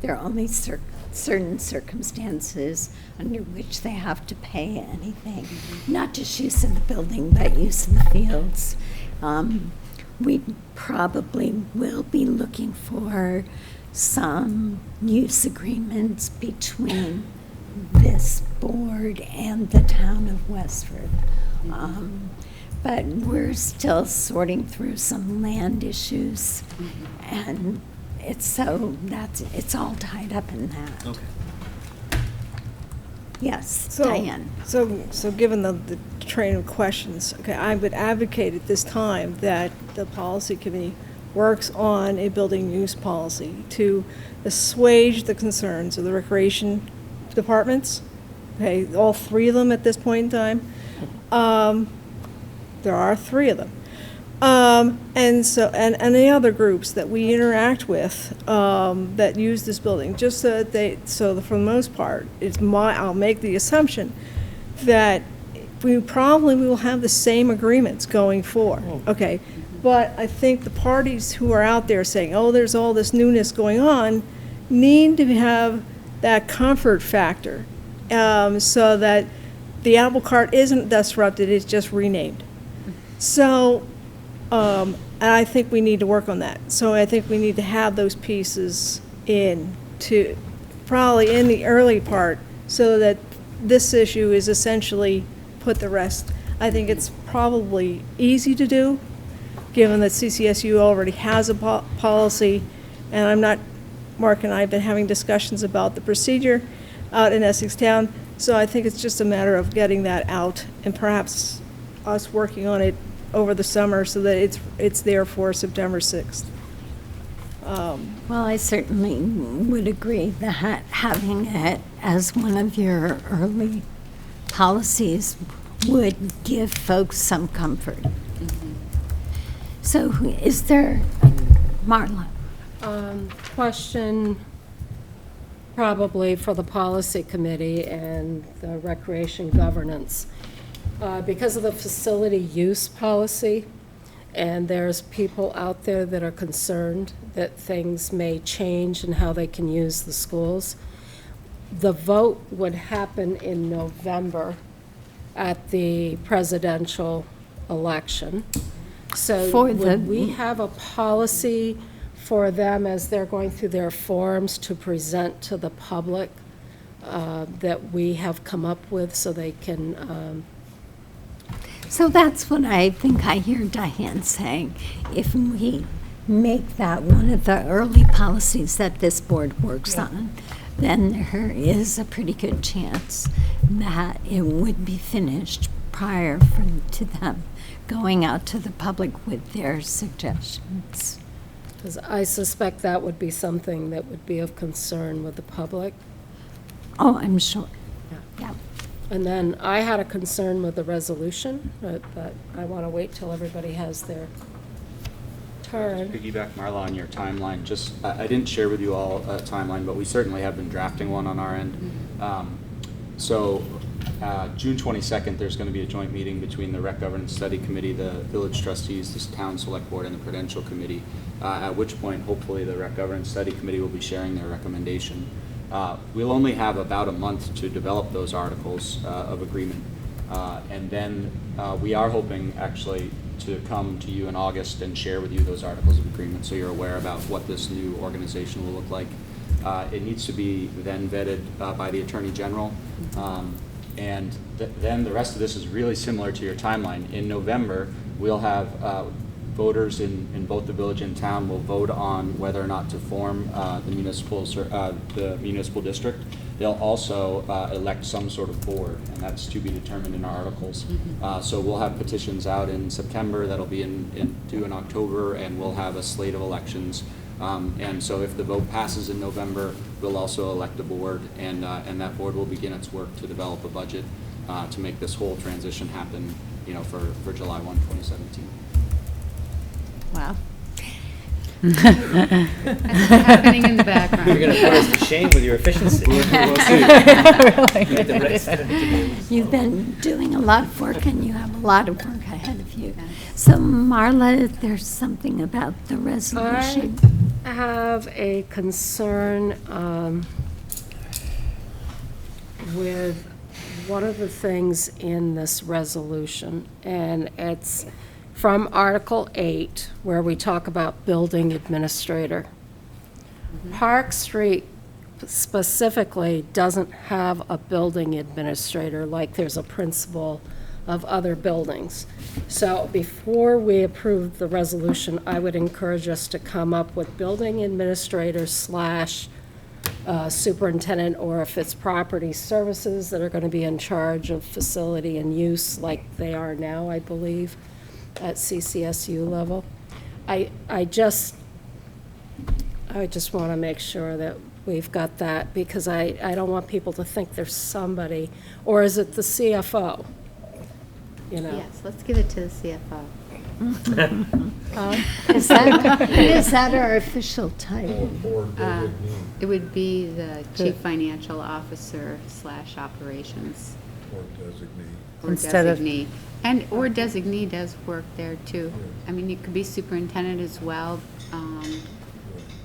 there are only certain circumstances under which they have to pay anything, not just use of the building, but use of the fields. We probably will be looking for some use agreements between this board and the town of Westford. But we're still sorting through some land issues, and it's all tied up in that. Okay. Yes, So- Diane. So given the train of questions, okay, I would advocate at this time that the policy committee works on a building use policy to assuage the concerns of the recreation departments, okay, all three of them at this point in time. There are three of them. And so, and the other groups that we interact with, that use this building, just so that for the most part, I'll make the assumption that we will have the same agreements going forward, okay? But I think the parties who are out there saying, oh, there's all this newness going on, need to have that comfort factor, so that the apple cart isn't disrupted, it's just renamed. So, and I think we need to work on that. So I think we need to have those pieces probably in the early part, so that this issue is essentially put to rest. I think it's probably easy to do, given that CCSU already has a policy, and Mark and I have been having discussions about the procedure out in Essex Town, so I think it's just a matter of getting that out, and perhaps us working on it over the summer so that it's there for September 6th. Well, I certainly would agree that having it as one of your early policies would give folks some comfort. So is there, Marla? Question probably for the policy committee and the recreation governance. Because of the facility use policy, and there's people out there that are concerned that things may change in how they can use the schools. The vote would happen in November at the presidential election. So would we have a policy for them as they're going through their forms to present to the public that we have come up with so they can So that's what I think I hear Diane saying. If we make that one of the early policies that this board works on, then there is a pretty good chance that it would be finished prior to them going out to the public with their suggestions. because I suspect that would be something that would be of concern with the public. Oh, I'm sure. Yeah. And then I had a concern with the resolution, but I want to wait till everybody has their turn. Piggyback, Marla, on your timeline, I didn't share with you all a timeline, but we certainly have been drafting one on our end. June 22nd, there's going to be a joint meeting between the Rec Governance Study Committee, the Village Trustees, the Town Select Board, and the Prudential Committee, at which point, hopefully, the Rec Governance Study Committee will be sharing their recommendation We'll only have about a month to develop those articles of agreement. And then we are hoping actually to come to you in August and share with you those articles of agreement so you're aware about what this new organization will look like. It needs to be then vetted by the Attorney General. And then the rest of this is really similar to your timeline. In November, we'll have voters in both the village and town will vote on whether or not to form the municipal district. They'll also elect some sort of board, and that's to be determined in our articles. So we'll have petitions out in September that'll be due in October, and we'll have a slate of elections. And so if the vote passes in November, we'll also elect a board, and that board will begin its work to develop a budget to make this whole transition happen, for July 1, 2017. Wow. That's happening in the background. You're gonna put us to shame with your efficiency. You've been doing a lot of work, and you have a lot of work ahead of you. So Marla, there's something about the resolution. I have a concern with one of the things in this resolution, and it's from Article 8, where we talk about building administrator. Park Street specifically doesn't have a building administrator like there's a principal of other buildings. So before we approve the resolution, I would encourage us to come up with building administrator / superintendent, or if it's property services that are going to be in charge of facility and use like they are now, I believe, at CCSU level. I just want to make sure that we've got that, because I don't want people to think there's somebody, or is it the CFO? Yes, let's give it to the CFO. Is that our official title? It would be the Chief Financial Officer / Operations. Or designee. Or Instead of- designee. Or designee does work there too. I mean, you could be superintendent as well.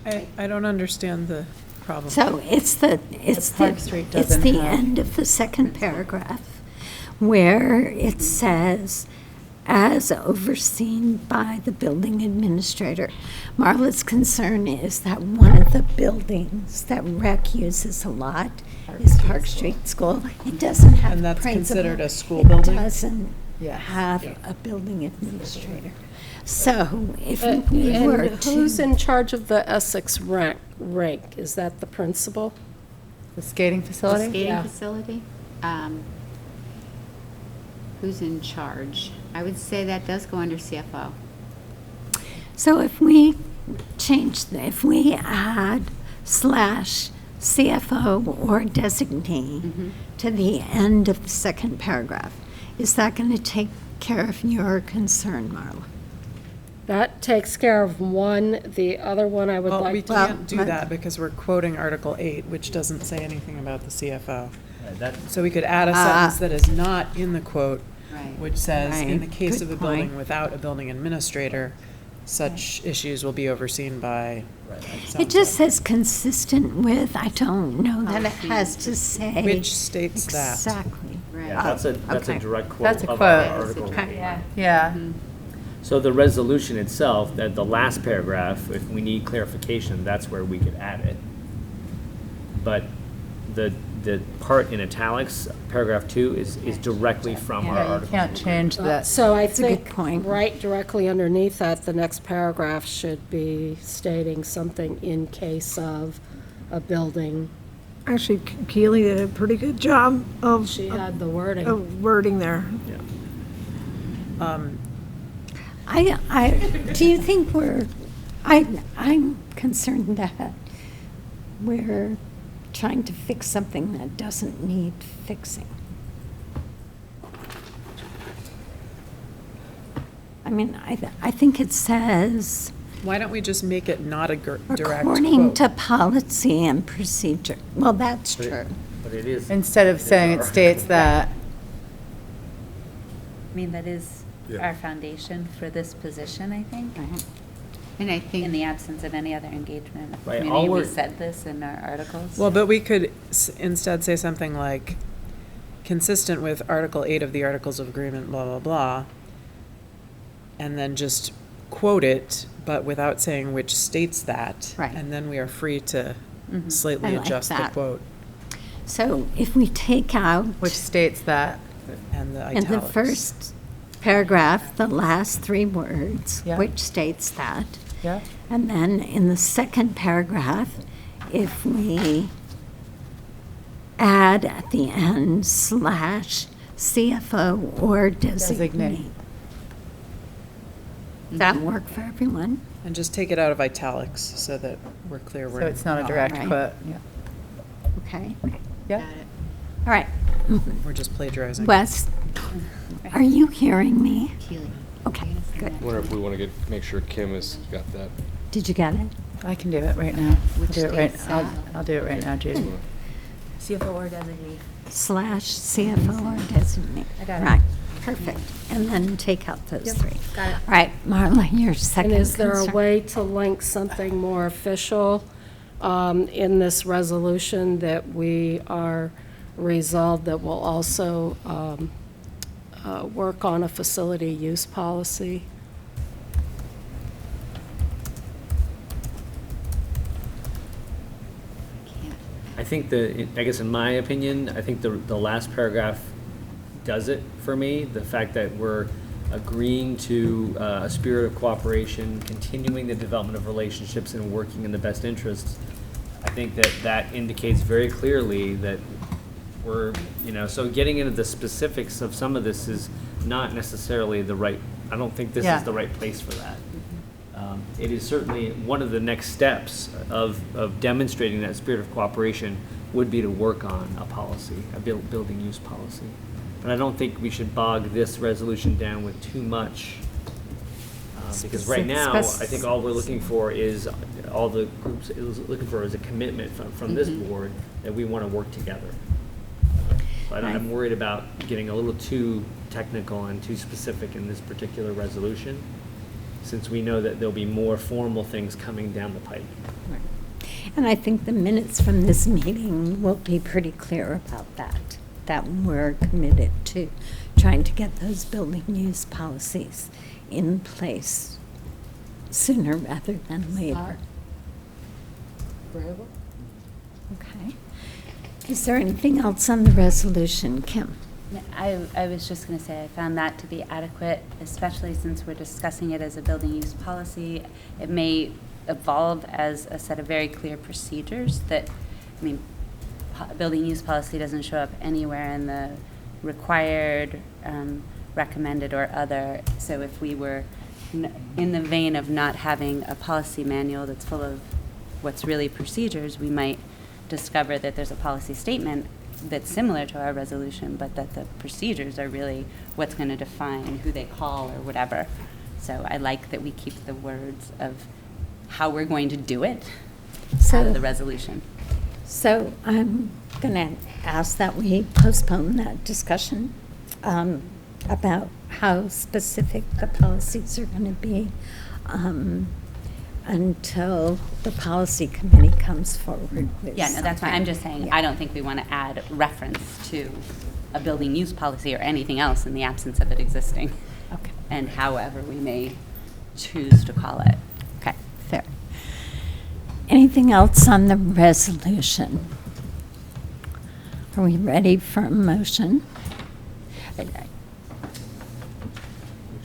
I don't understand the problem. So it's the Park Street doesn't have- end of the second paragraph, where it says, as overseen by the building administrator. Marla's concern is that one of the buildings that rec uses a lot is Park Street School. It doesn't have And a that's principal. considered a school building? It doesn't Yes. have a building administrator. So if we were And who's to, in charge of the Essex rink? Is that the principal? The skating The facility? skating Yeah. facility. Who's in charge? I would say that does go under CFO. so if we if we add /CFO or designee to the end of the second paragraph, is that going to take care of your concern, Marla? That takes care of one. The other one I would Well, we like to. can't do but- that because we're quoting Article 8, which doesn't say anything about the CFO. That, So we could add a sentence that is not in the quote, Right. which says, in the Right. case Good of a building point. without a building administrator, such issues will be overseen by. It just says consistent with, I don't know that it has to say. Which states that. Exactly. Right. yeah, that's a okay. direct quote That's a of our quote. article. Yeah. So the resolution itself, that the last paragraph, if we need clarification, that's where we could add it. But the part in italics, paragraph 2, is directly from our Yeah, you article. can't change that. So I a good think point. right directly underneath that, the next paragraph should be stating something in case of a building. Actually, Keely did a pretty good job of She had the wording. wording there. Do you think I'm concerned that we're trying to fix something that doesn't need fixing. I mean, I think it says, Why don't we just make it not a direct according quote? to policy and procedure. Well, that's But it- true. But it is. Instead of saying it states that, I mean, that is Yeah. our foundation for this position, I think. And I think In the absence of any other engagement of the Right, all community, we we're- said this in our articles. Well, but we could instead say something like, consistent with Article 8 of the Articles of Agreement, blah, blah, blah, and then just quote it, but without saying which states that. Right. And then we are free to Mhm. slightly I like adjust the that. quote. So if we take out Which states that, and the in italics. the first paragraph, the last three words, Yeah. which states that. Yeah, And then in the second paragraph, if we add at the end slash CFO or designate. Designate. Does that work for everyone? and just take it out of italics so that we're clear. So it's not a direct Right. quote. Yeah. Okay, Yeah. all right. We're just plagiarizing. Wes, are you hearing me? Keely. Okay, good. I wonder if we want to make sure Kim has got that. Did you get it? I can do it right now. I'll Which do it right, states I'll, that? I'll do it right now, Judy. CFO or designee. Slash CFO or designate. I got it. Right, perfect. And then take out those Yep, three. got it. All right, Marla, your second And is there a concern. way to link something more official in this resolution that we are resolved that will also work on a facility use policy? I think I guess in my opinion, I think the last paragraph does it for me. The fact that we're agreeing to a spirit of cooperation, continuing the development of relationships and working in the best interests. I think that indicates very clearly that we're, so getting into the specifics of some of this is not necessarily I don't think this Yeah. is the right place for that. It is certainly one of the next steps of demonstrating that spirit of cooperation would be to work on a policy, a building use policy. But I don't think we should bog this resolution down with too much. Because right now, I think all we're looking for is, all the groups is looking for is a commitment from this board that we want to work together. But I'm worried about getting a little too technical and too specific in this particular resolution, since we know that there'll be more formal things coming down the pike. And I think the minutes from this meeting will be pretty clear about that we're committed to trying to get those building use policies in place sooner rather than later. Okay. Is there anything else on the resolution, Kim? I was just going to say, I found that to be adequate, especially since we're discussing it as a building use policy. It may evolve as a set of very clear procedures that, building use policy doesn't show up anywhere in the required, recommended, or other. So if we were in the vein of not having a policy manual that's full of what's really procedures, we might discover that there's a policy statement that's similar to our resolution, but that the procedures are really what's going to define who they call or whatever. So I like that we keep the words of how we're going to do it out of the resolution. So I'm going to ask that we postpone that discussion about how specific the policies are going to be until the policy committee comes forward with Yeah, no, that's fine. I'm just saying, Yeah. I don't think we want to add reference to a building use policy or anything else in the absence of it existing. Okay. And however we may choose to call it. Okay, fair. Anything else on the resolution? Are we ready for a motion?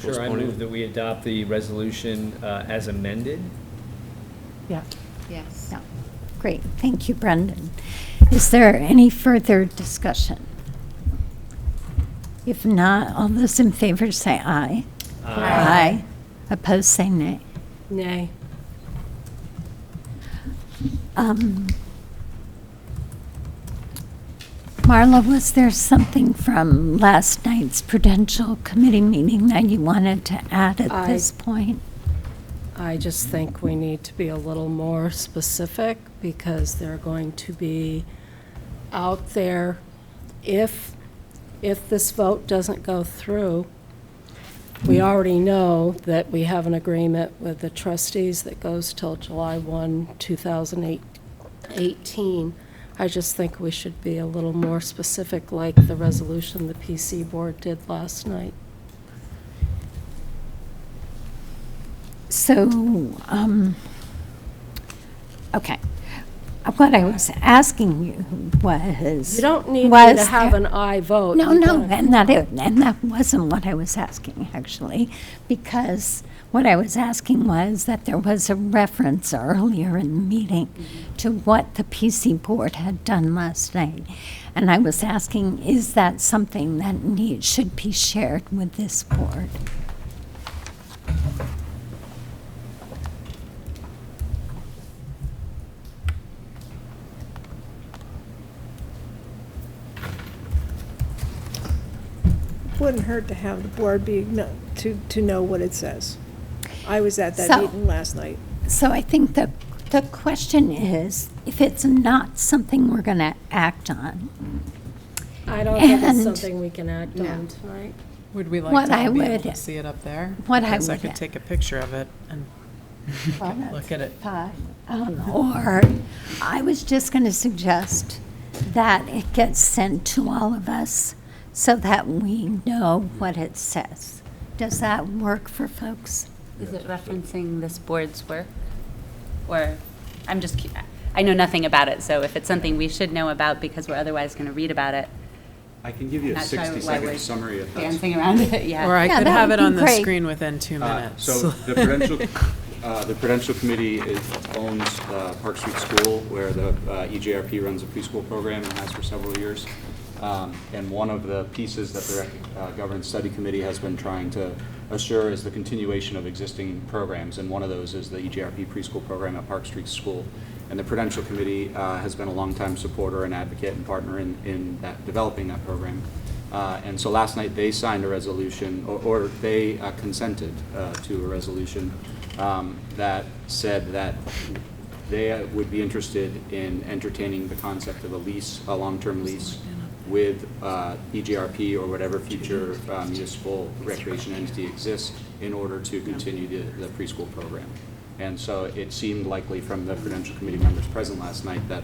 Sure, I move that we adopt the resolution as amended. Yeah. Yes. No. Great, thank you, Brendan. Is there any further discussion? If not, all those in favor say aye. Aye. Opposed, say nay. Nay. Marla, was there something from last night's Prudential Committee meeting that you wanted to add at this point? I just think we need to be a little more specific because they're going to be out there. If this vote doesn't go through, we already know that we have an agreement with the trustees that goes till July 1, 2018. I just think we should be a little more specific, like the resolution the PC board did last night. So, okay. What I was asking you was. You don't need me was to have there- an aye vote. No, You no, gotta- and that wasn't what I was asking, actually, because what I was asking was that there was a reference earlier in the meeting to what the PC board had done last night. And I was asking, is that something that should be shared with this board? Wouldn't hurt to have the board to know what it says. I was at that So- meeting last night. So I think the question is, if it's not something we're going to act on, I don't think it's And- something we can act on tonight. Would we like What to I all be able would- to see it up there? what I Because I would- could take a picture of it and well, look at it. fine. Or I was just going to suggest that it gets sent to all of us so that we know what it says. Does that work for folks? Is it referencing this board's work? Or, I know nothing about it, so if it's something we should know about because we're otherwise going to read about it, I can give you a Not sure why 60-second we're summary if that's. dancing around it, yeah. Or I Yeah, could that have would it be on the great. screen within 2 minutes. So the Prudential Committee owns Park Street School, where the EJRP runs a preschool program and has for several years. And one of the pieces that the Governance Study Committee has been trying to assure is the continuation of existing programs, and one of those is the EJRP preschool program at Park Street School. And the Prudential Committee has been a longtime supporter and advocate and partner in that, developing that program. And so last night they signed a resolution, or they consented to a resolution that said that they would be interested in entertaining the concept of a lease, a long-term lease with EJRP or whatever future municipal recreation entity exists in order to continue the preschool program. And so it seemed likely from the Prudential Committee members present last night that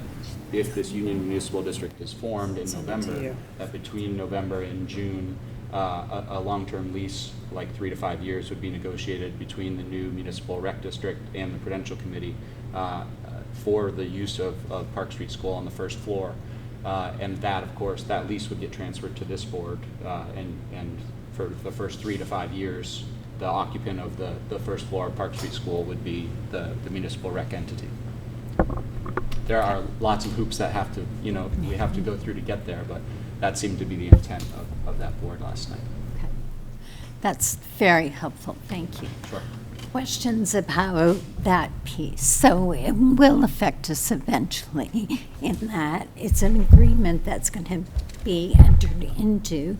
if this Union Municipal District is formed in November, that between November and June, a long-term lease, like 3 to 5 years, would be negotiated between the new Municipal Rec District and the Prudential Committee for the use of Park Street School on the first floor. And that, of course, that lease would get transferred to this board, and for the first 3 to 5 years, the occupant of the first floor of Park Street School would be the municipal rec entity. There are lots of hoops that we have to go through to get there, but that seemed to be the intent of that board last night. Okay. That's very helpful, thank you. Sure. Questions about that piece? So it will affect us eventually in that it's an agreement that's going to be entered into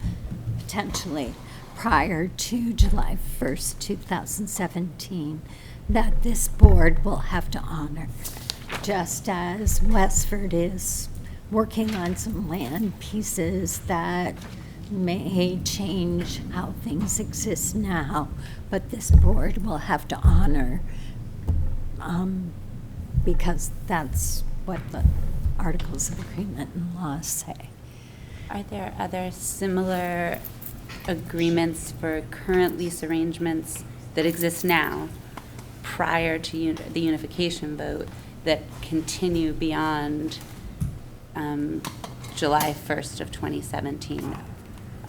potentially prior to July 1st, 2017, that this board will have to honor, just as Westford is working on some land pieces that may change how things exist now, but this board will have to honor because that's what the Articles of Agreement and laws say. Are there other similar agreements for current lease arrangements that exist now prior to the unification vote that continue beyond July 1st of 2017?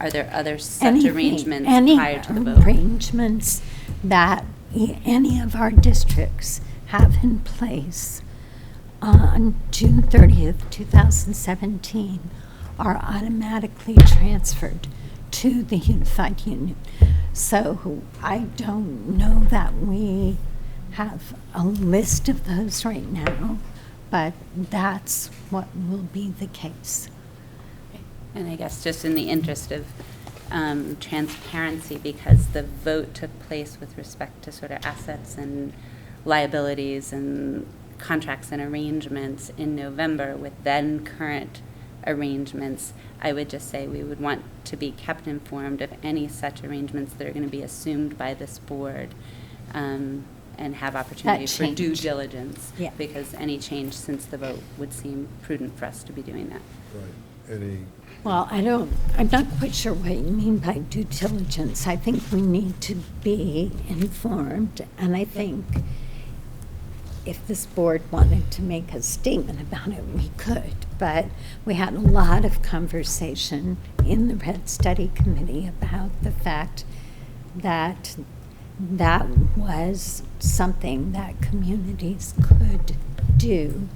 Are there other such arrangements prior to the vote? Any arrangements that any of our districts have in place on June 30th, 2017 are automatically transferred to the Unified Union. So I don't know that we have a list of those right now, but that's what will be the case. And I guess just in the interest of transparency, because the vote took place with respect to sort of assets and liabilities and contracts and arrangements in November with then current arrangements. I would just say we would want to be kept informed of any such arrangements that are going to be assumed by this board, and have opportunity for due change. diligence. Yeah. Because any change since the vote would seem prudent for us to be doing that. Right. Any, Well, I'm not quite sure what you mean by due diligence. I think we need to be informed, and I think if this board wanted to make a statement about it, we could. But we had a lot of conversation in the Red Study Committee about the fact that that was something that communities could do,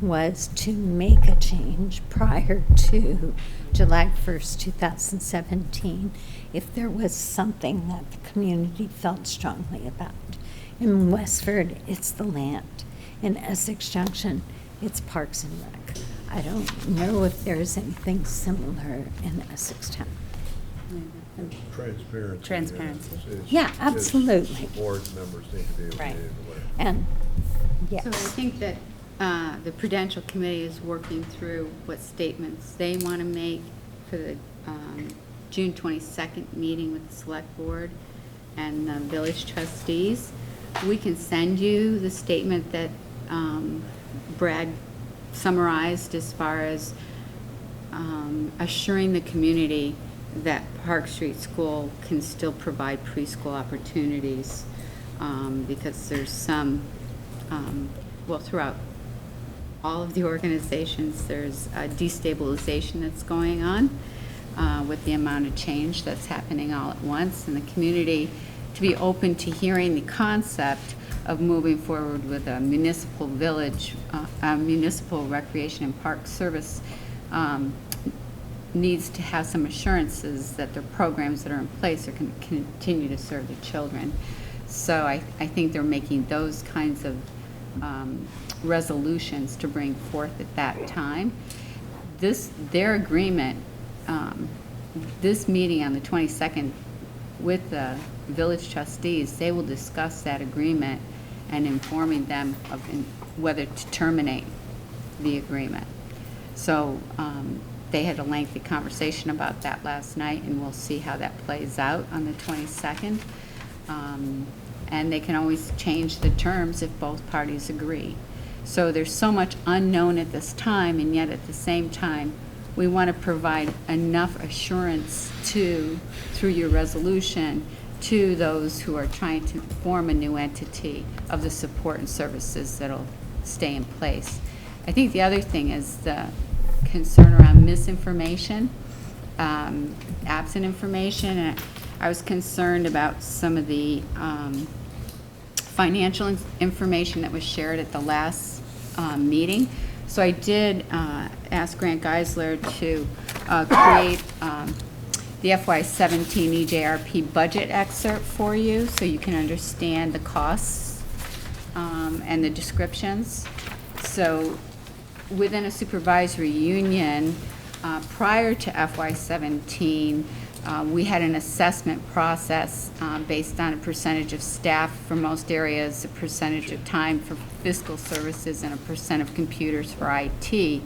was to make a change prior to July 1st, 2017, if there was something that the community felt strongly about. In Westford, it's the land. In Essex Junction, it's Parks and Rec. I don't know if there's anything similar in Essex Town. transparency. Transparency. Yeah, absolutely. Board members need to be able to Right. be aware. And, yes. So I think that the Prudential Committee is working through what statements they want to make for the June 22nd meeting with the Select Board and the village trustees. We can send you the statement that Brad summarized as far as assuring the community that Park Street School can still provide preschool opportunities, because there's some, well, throughout all of the organizations, there's a destabilization that's going on with the amount of change that's happening all at once, and the community to be open to hearing the concept of moving forward with a municipal village, municipal recreation and park service needs to have some assurances that their programs that are in place are going to continue to serve the children. So I think they're making those kinds of resolutions to bring forth at that time. Their agreement, this meeting on the 22nd with the village trustees, they will discuss that agreement and informing them of whether to terminate the agreement. So they had a lengthy conversation about that last night, and we'll see how that plays out on the 22nd. And they can always change the terms if both parties agree. So there's so much unknown at this time, and yet at the same time, we want to provide enough assurance through your resolution, to those who are trying to form a new entity of the support and services that'll stay in place. I think the other thing is the concern around misinformation, absent information. And I was concerned about some of the financial information that was shared at the last meeting. So I did ask Grant Geisler to create the FY17 EJRP budget excerpt for you, so you can understand the costs and the descriptions. So within a supervisory union, prior to FY17, we had an assessment process based on a percentage of staff for most areas, a percentage of time for fiscal services, and a percent of computers for IT.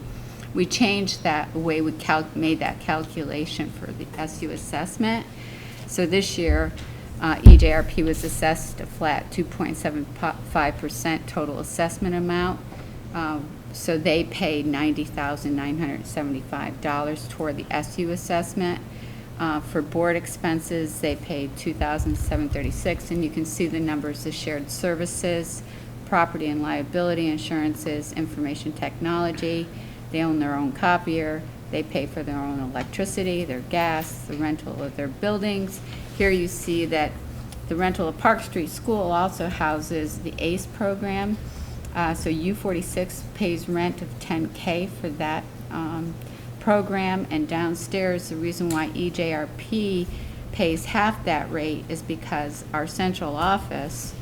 We changed that, the way we made that calculation for the SU assessment. So this year, EJRP was assessed a flat 2.75% total assessment amount. So they paid $90,975 toward the SU assessment. For board expenses, they paid $2,736, and you can see the numbers of shared services, property and liability insurances, information technology. They own their own copier. They pay for their own electricity, their gas, the rental of their buildings. Here you see that the rental of Park Street School also houses the ACE program. So U46 pays rent of $10K for that program, and downstairs, the reason why EJRP pays half that rate is because our central office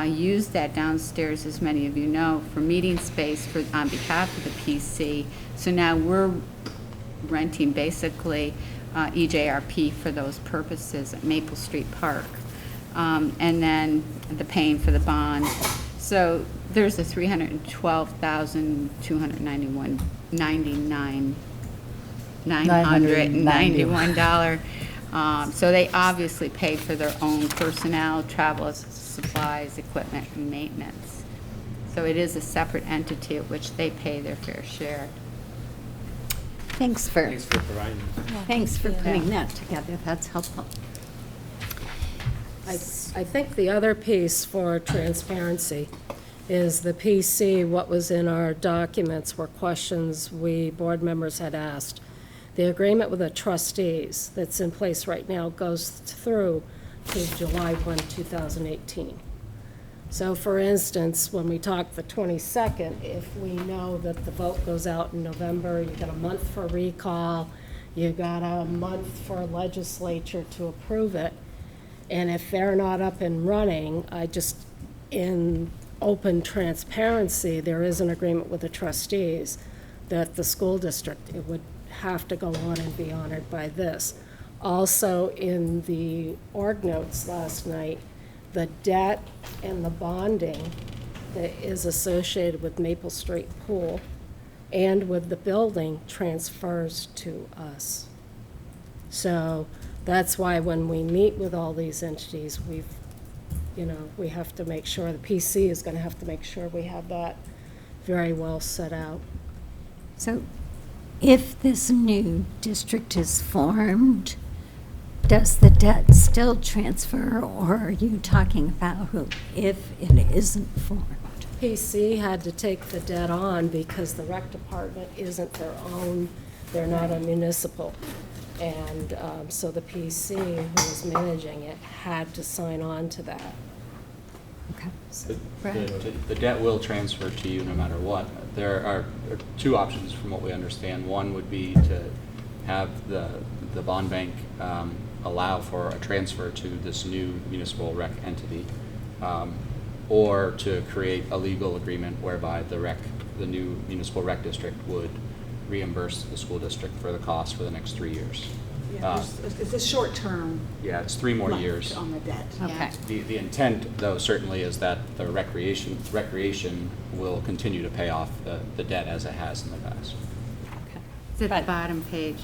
used that downstairs, as many of you know, for meeting space on behalf of the PC. So now we're renting basically EJRP for those purposes at Maple Street Park. And then the paying for the bond. So there's a $312,299 $991. So they obviously pay for their own personnel, travel, supplies, equipment, and maintenance. So it is a separate entity at which they pay their fair share. Thanks for putting that together. That's helpful. I think the other piece for transparency is the PC, what was in our documents were questions we board members had asked. The agreement with the trustees that's in place right now goes through to July 1, 2018. So for instance, when we talk the 22nd, if we know that the vote goes out in November, you got a month for recall, you got a month for legislature to approve it, and if they're not up and running, in open transparency, there is an agreement with the trustees that the school district, it would have to go on and be honored by this. Also, in the org notes last night, the debt and the bonding that is associated with Maple Street Pool and with the building transfers to us. So that's why when we meet with all these entities, we have to make sure, the PC is going to have to make sure we have that very well set out. So if this new district is formed, does the debt still transfer, or are you talking about if it isn't formed? PC had to take the debt on because the rec department isn't their own, they're not a municipal. And so the PC who was managing it had to sign on to that. Okay. The debt will transfer to you no matter what. There are two options from what we understand. One would be to have the bond bank allow for a transfer to this new municipal rec entity, or to create a legal agreement whereby the new municipal rec district would reimburse the school district for the cost for the next 3 years. Yeah, it's a short term. Yeah, it's 3 more years. On the debt. Okay. The intent, though, certainly is that the recreation will continue to pay off the debt as it has in the past. It's at the bottom page.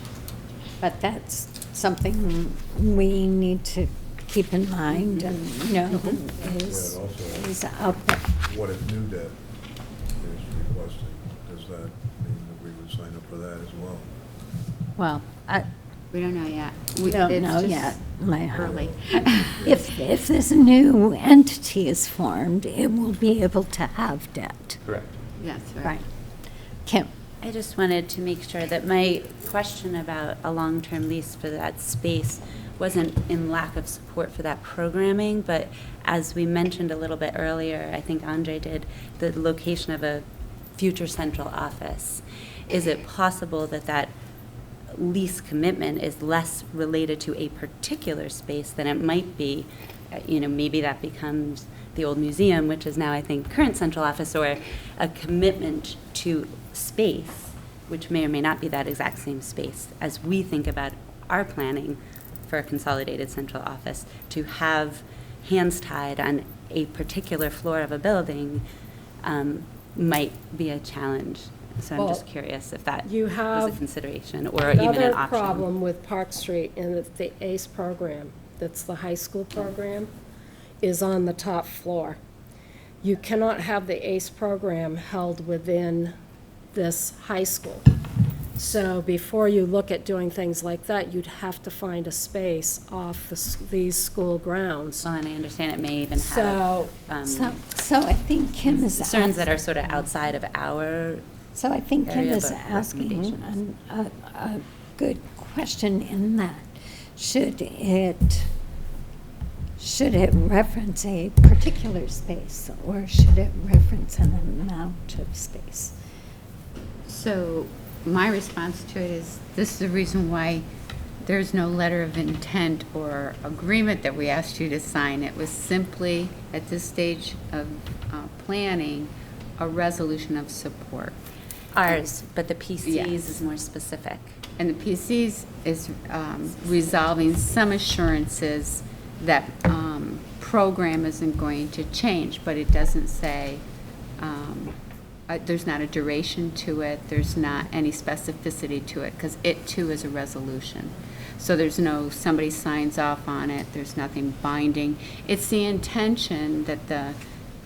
But that's something we need to keep in mind and know is out there. What if new debt is requested? Does that mean that we would sign up for that as well? Well, We don't know yet. we don't It's know just yet. Early. If this new entity is formed, it will be able to have debt. Correct. Yes, Right. right. Kim? I just wanted to make sure that my question about a long-term lease for that space wasn't in lack of support for that programming, but as we mentioned a little bit earlier, I think Andre did, the location of a future central office. Is it possible that that lease commitment is less related to a particular space than it might be? Maybe that becomes the old museum, which is now, I think, current central office, or a commitment to space, which may or may not be that exact same space. As we think about our planning for a consolidated central office, to have hands tied on a particular floor of a building might be a challenge. So I'm just curious if that You was a have consideration or even an another option. problem with Park Street and the ACE program, that's the high school program, is on the top floor. You cannot have the ACE program held within this high school. So before you look at doing things like that, you'd have to find a space off these school grounds. Well, and I understand it may even have So, So I think Kim is concerns that are sort of outside of our. So I think Kim area, is but asking recommendations. a good question in that. Should it reference a particular space, or should it reference an amount of space? So my response to it is, this is the reason why there's no letter of intent or agreement that we asked you to sign. It was simply, at this stage of planning, a resolution of support. Ours, but the PCs Yes. is more specific. And the PCs is resolving some assurances that program isn't going to change, but it doesn't say there's not a duration to it, there's not any specificity to it, because it too is a resolution. So there's no, somebody signs off on it, there's nothing binding. It's the intention that the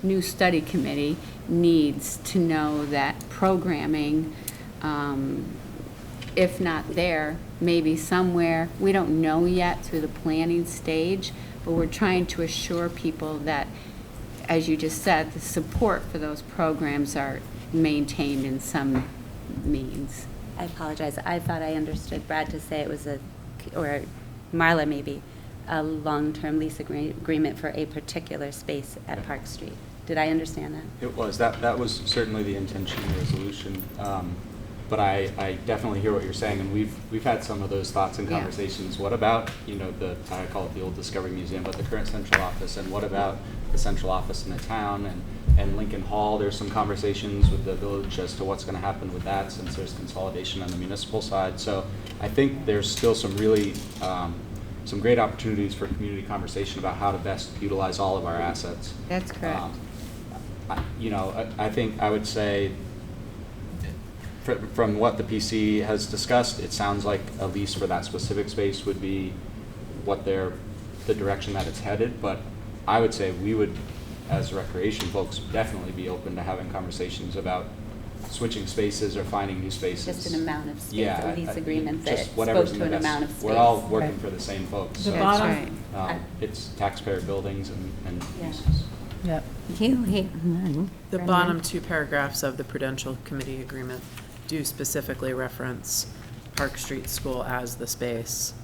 new study committee needs to know that programming, if not there, maybe somewhere, we don't know yet through the planning stage, but we're trying to assure people that, as you just said, the support for those programs are maintained in some means. I apologize. I thought I understood Brad to say it was or Marla maybe, a long-term lease agreement for a particular space at Park Street. Did I understand that? It was. That was certainly the intention of the resolution. But I definitely hear what you're saying, and we've had some of those thoughts and conversations. What about, I call it the old Discovery Museum, but the current central office, and what about the central office in the town and Lincoln Hall? There's some conversations with the village as to what's going to happen with that, since there's consolidation on the municipal side. So I think there's still some really some great opportunities for community conversation about how to best utilize all of our assets. That's correct. I think I would say, from what the PC has discussed, it sounds like a lease for that specific space would be the direction that it's headed. But I would say we would, as recreation folks, definitely be open to having conversations about switching spaces or finding new spaces. Just an amount of space, Yeah, a lease agreement that just spoke whatever's in to the an best. amount of space. We're all working Right. for the same folks. The So, bottom- it's taxpayer buildings and Yeah. uses. Yep. The bottom two paragraphs of the Prudential Committee Agreement do specifically reference Park Street School as the space.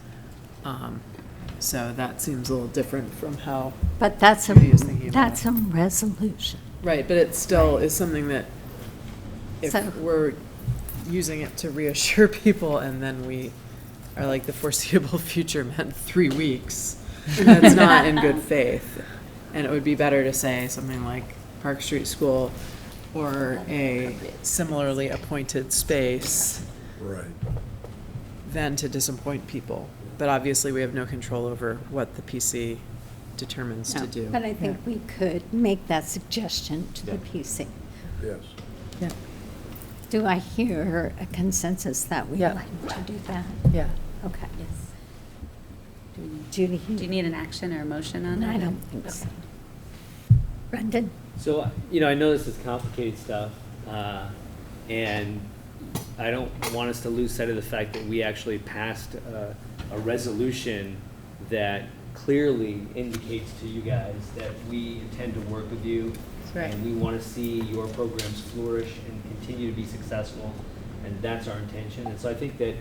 So that seems a little different from how. But that's a He was thinking about that's a resolution. Right, but it still is something that if So- we're using it to reassure people and then we are like the foreseeable future meant 3 weeks, that's not in good faith. And it would be better to say something like Park Street School or a similarly appointed space Right. than to disappoint people. But obviously, we have no control over what the PC determines to do. But I think we could make that suggestion to the PC. Yes. Yeah. Do I hear a consensus that we'd Yeah. like to do that? Yeah. Okay. Yes. Judy? Do you need an action or a motion on that? I don't think so. Brendan? So, I know this is complicated stuff, and I don't want us to lose sight of the fact that we actually passed a resolution that clearly indicates to you guys that we intend to work with you. That's right. And we want to see your programs flourish and continue to be successful, and that's our intention. And so I think that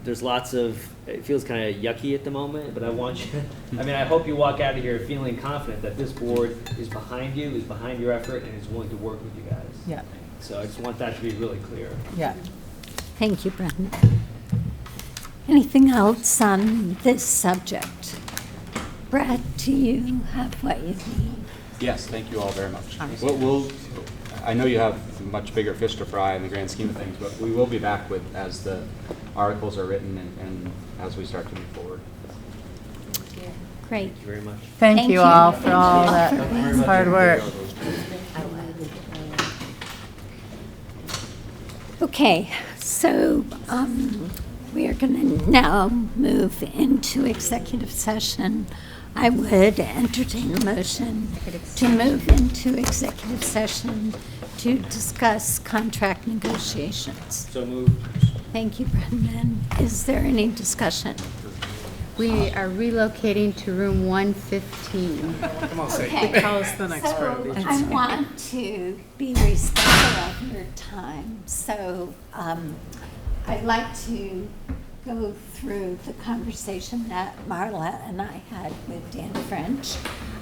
there's it feels kind of yucky at the moment, but I want you, I hope you walk out of here feeling confident that this board is behind you, is behind your effort, and is willing to work with you guys. Yeah. So I just want that to be really clear. Yeah. Thank you, Brendan. Anything else on this subject? Brad, do you have what you need? Yes, thank you all very much. All right. I know you have much bigger fish to fry in the grand scheme of things, but we will be back as the articles are written and as we start to move forward. Great. Thank you very much. Thank you all for all that hard work. Okay, so we are going to now move into executive session. I would entertain a motion to move into executive session to discuss contract negotiations. So moved. Thank you, Brendan. Is there any discussion? We are relocating to room 115. Okay. Tell us the next part of the I want to be respectful of your time, so I'd like to go through the conversation that Marla and I had with Dan French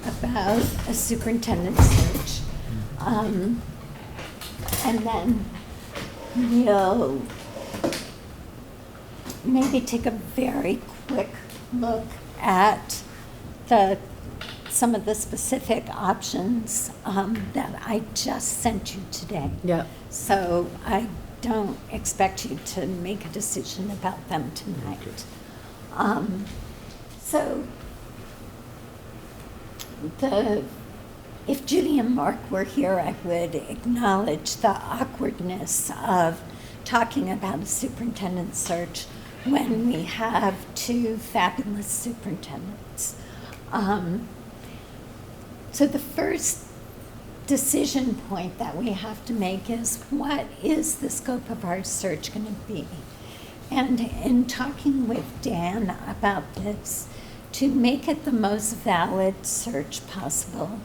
about a superintendent search. And then we'll maybe take a very quick look at some of the specific options that I just sent you today. Yep. So I don't expect you to make a decision about them tonight. So the if Judy and Mark were here, I would acknowledge the awkwardness of talking about a superintendent search when we have two fabulous superintendents. So the first decision point that we have to make is, what is the scope of our search going to be? And in talking with Dan about this, to make it the most valid search possible,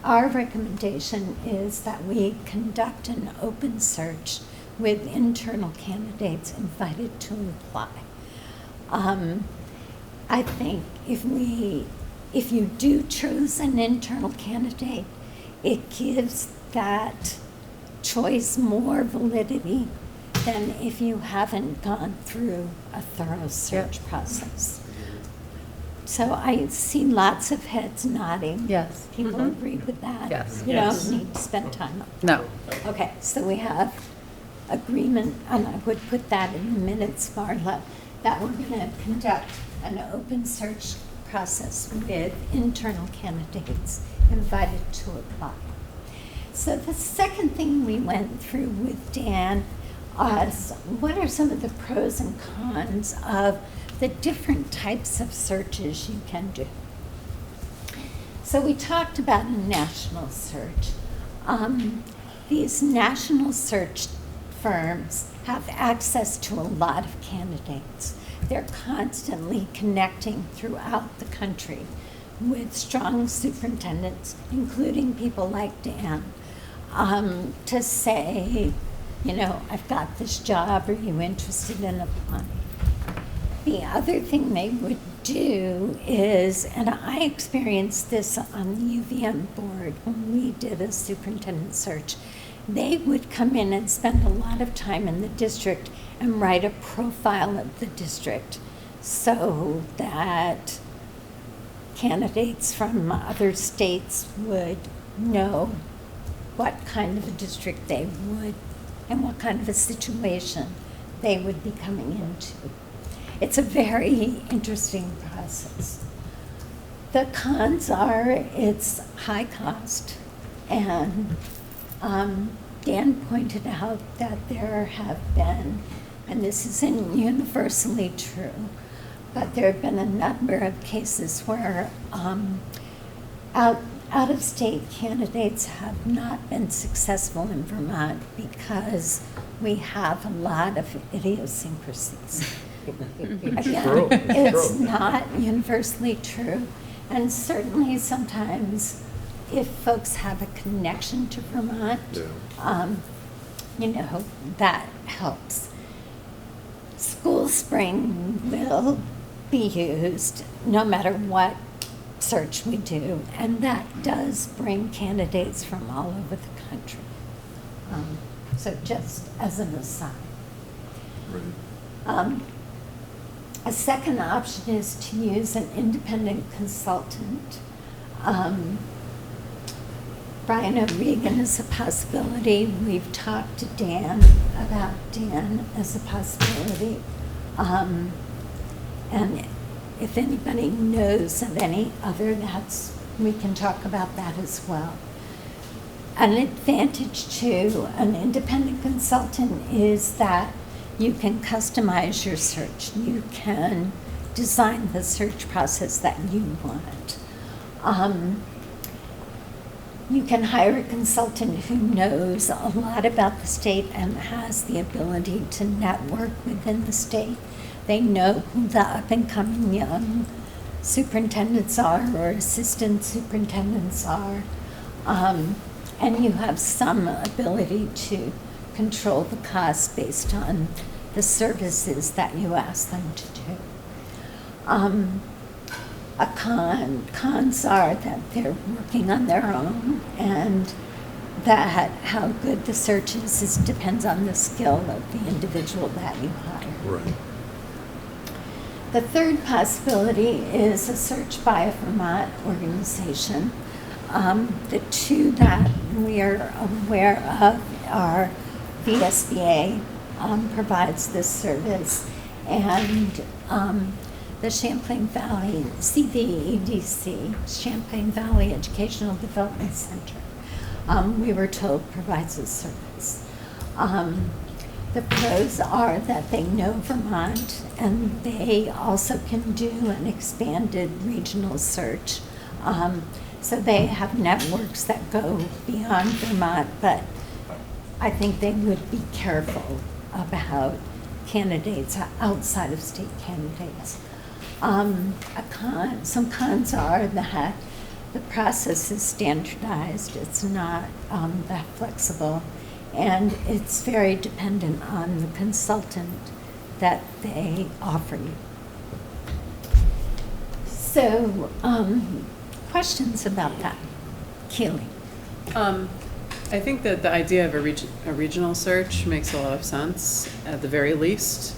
our recommendation is that we conduct an open search with internal candidates invited to apply. I think if you do choose an internal candidate, it gives that choice more validity than if you haven't gone through a thorough search process. So I see lots of heads nodding. Yes. People agree with that? Yes. You Yes. don't need to spend time on it. No. Okay, so we have agreement, and I would put that in the minutes, Marla, that we're going to conduct an open search process with internal candidates invited to apply. So the second thing we went through with Dan is, what are some of the pros and cons of the different types of searches you can do? So we talked about a national search. These national search firms have access to a lot of candidates. They're constantly connecting throughout the country with strong superintendents, including people like Dan, to say, I've got this job, are you interested in applying? The other thing they would do is, and I experienced this on the UVM board when we did a superintendent search, they would come in and spend a lot of time in the district and write a profile of the district so that candidates from other states would know what kind of a district they would and what kind of a situation they would be coming into. It's a very interesting process. The cons are it's high cost, and Dan pointed out that there have been, and this isn't universally true, but there have been a number of cases where out-of-state candidates have not been successful in Vermont because we have a lot of idiosyncrasies. Again, it's not universally true, and certainly sometimes if folks have a connection to Vermont, that helps. School Spring will be used no matter what search we do, and that does bring candidates from all over the country. So just as an aside. Right. A second option is to use an independent consultant. Brian O'Regan is a possibility. We've talked to Dan about Dan as a possibility. And if anybody knows of any other, we can talk about that as well. An advantage to an independent consultant is that you can customize your search. You can design the search process that you want. You can hire a consultant who knows a lot about the state and has the ability to network within the state. They know who the up-and-coming young superintendents are or assistant superintendents are. And you have some ability to control the cost based on the services that you ask them to do. Cons are that they're working on their own, and that how good the search is depends on the skill of the individual that you hire. Right. The third possibility is a search by a Vermont organization. The two that we are aware of are VSBA provides this service, and the Champlain Valley CVEDC, Champlain Valley Educational Development Center, we were told provides a service. The pros are that they know Vermont, and they also can do an expanded regional search. So they have networks that go beyond Vermont, but I think they would be careful about candidates outside of state candidates. Some cons are that the process is standardized, it's not that flexible, and it's very dependent on the consultant that they offer you. So, questions about that? Keely? I think that the idea of a regional search makes a lot of sense, at the very least,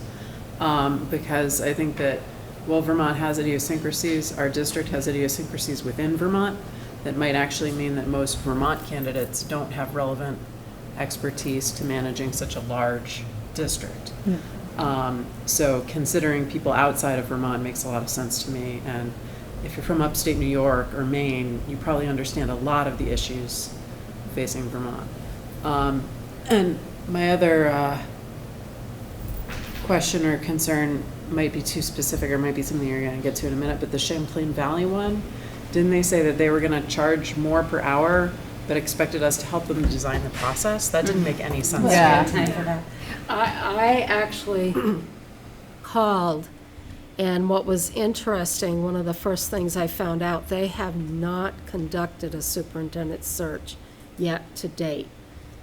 because I think that while Vermont has idiosyncrasies, our district has idiosyncrasies within Vermont that might actually mean that most Vermont candidates don't have relevant expertise to managing such a large district. So considering people outside of Vermont makes a lot of sense to me. And if you're from upstate New York or Maine, you probably understand a lot of the issues facing Vermont. And my other question or concern might be too specific, or might be something you're going to get to in a minute, but the Champlain Valley one, didn't they say that they were going to charge more per hour but expected us to help them design the process? That didn't make any sense. Yeah. I actually called, and what was interesting, one of the first things I found out, they have not conducted a superintendent search yet to date.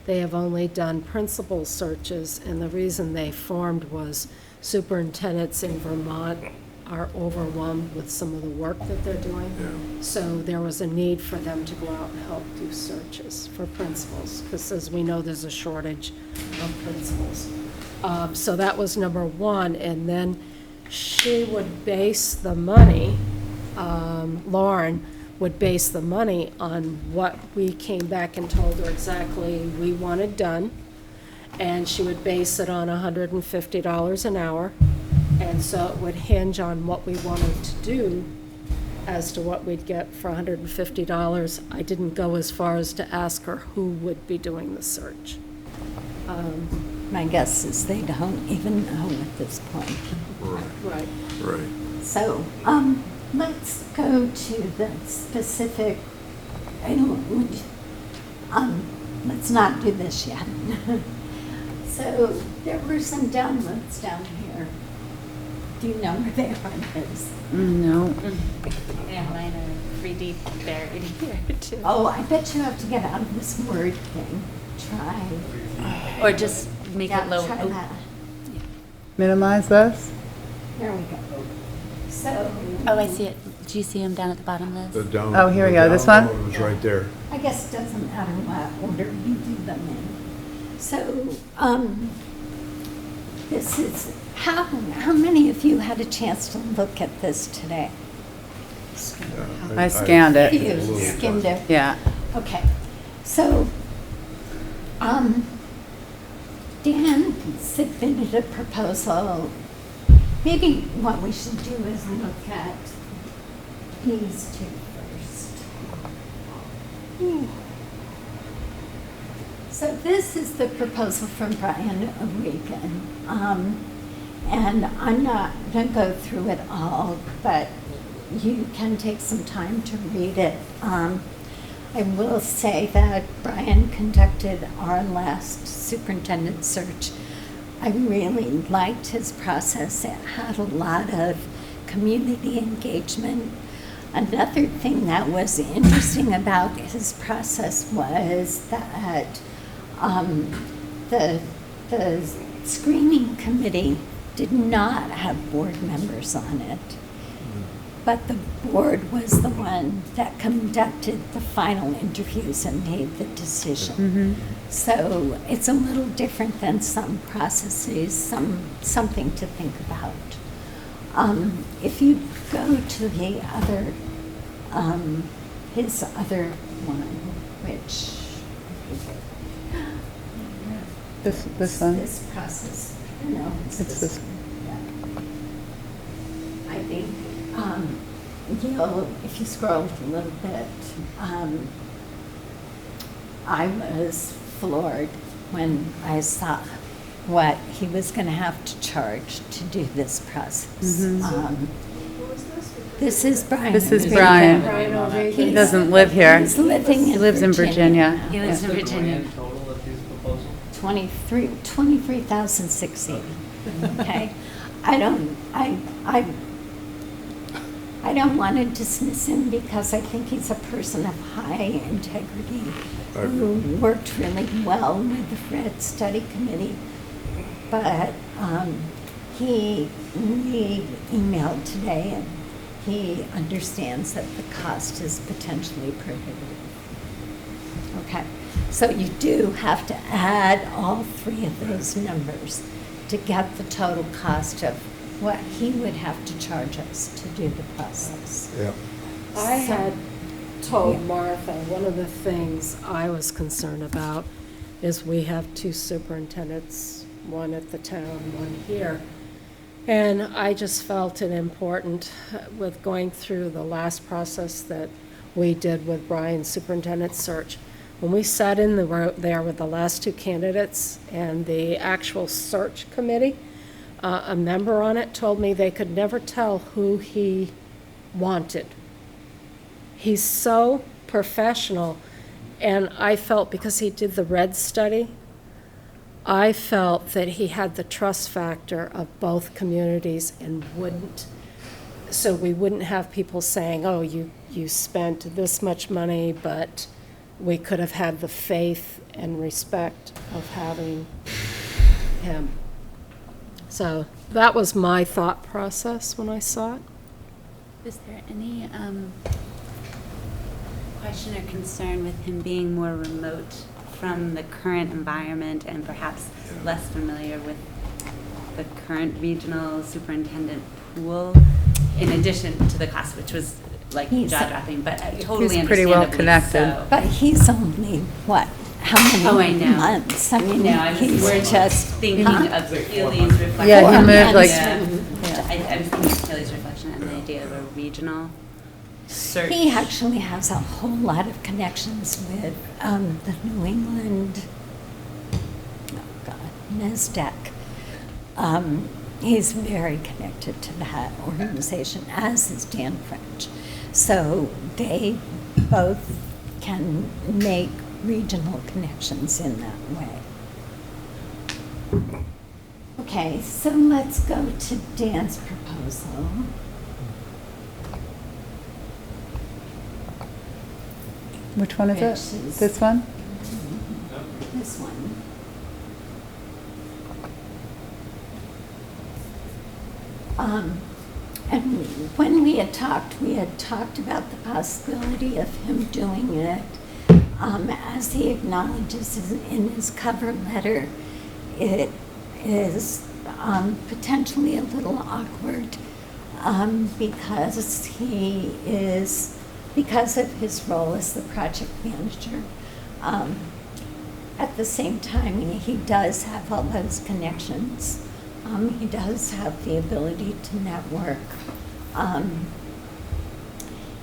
They have only done principal searches, and the reason they formed was superintendents in Vermont are overwhelmed with some of the work that they're doing. So there was a need for them to go out and help do searches for principals, because as we know, there's a shortage of principals. So that was number one, and then she would base the money, Lauren would base the money on what we came back and told her exactly we wanted done, and she would base it on $150 an hour. And so it would hinge on what we wanted to do as to what we'd get for $150. I didn't go as far as to ask her who would be doing the search. My guess is they don't even know at this point. Right. So, let's go to the specific, let's not do this yet. So, there were some downloads down here. Do you know where they are, Liz? No. Yeah, mine are 3D buried here too. Oh, I bet you have to get out of this word thing. Try. Or just make Yeah, it lower. try that. Minimize this? There we go. So. Oh, I see it. Do you see him down at the bottom, Liz? Oh, here we go. This one? It was right there. I guess it doesn't matter what order you do them in. So, this is, how many of you had a chance to look at this today? I scanned it. You skimmed it? Yeah. Okay. So, Dan submitted a proposal. Maybe what we should do is look at these two first. So this is the proposal from Brian O'Regan. And I'm not going to go through it all, but you can take some time to read it. I will say that Brian conducted our last superintendent search. I really liked his process. It had a lot of community engagement. Another thing that was interesting about his process was that the screening committee did not have board members on it, but the board was the one that conducted the final interviews and made the decision. So it's a little different than some processes, something to think about. If you go to the other, his other one, which This one? This process. No, it's It's this this. one. Yeah. I committee, if you scroll a little bit, I was floored when I saw what he was going to have to charge to do this process. This is Brian. This is O'Regan. Brian. He doesn't live here. He's living He lives in Virginia. now. He lives in What's the Virginia. grand total of his proposal? 23,680. Okay, I don't want to dismiss him because I think he's a person of high integrity who worked really well with the Red Study Committee. But we emailed today and he understands that the cost is potentially prohibitive. Okay, so you do have to add all three of those numbers to get the total cost of what he would have to charge us to do the process. Yeah. I So- had told Yeah. Martha, one of the things I was concerned about is we have two superintendents, one at the town, one here. And I just felt it important with going through the last process that we did with Brian's superintendent search. When we sat in there with the last two candidates and the actual search committee, a member on it told me they could never tell who he wanted. He's so professional, and I felt because he did the Red study, I felt that he had the trust factor of both communities and so we wouldn't have people saying, oh, you spent this much money, but we could have had the faith and respect of having him. So that was my thought process when I saw it. Is there any question or concern with him being more remote from the current environment and perhaps less familiar with the current regional superintendent pool, in addition to the class, which was like jaw-dropping, but totally He's pretty well understandably connected. so. But he's only, what, how many Oh, I know. months? I mean, No, I he's was just thinking of Keely's reflection. Yeah, he moved like- I was thinking of Keely's reflection and the idea of a regional search. He actually has a whole lot of connections with the New England, NASDAQ. He's very connected to that organization, as is Dan French. So they both can make regional connections in that way. Okay, so let's go to Dan's proposal. Which one is Which it? is- This one? This one. And when we had talked about the possibility of him doing it, as he acknowledges in his cover letter, it is potentially a little awkward because because of his role as the project manager. At the same time, he does have all those connections. He does have the ability to network.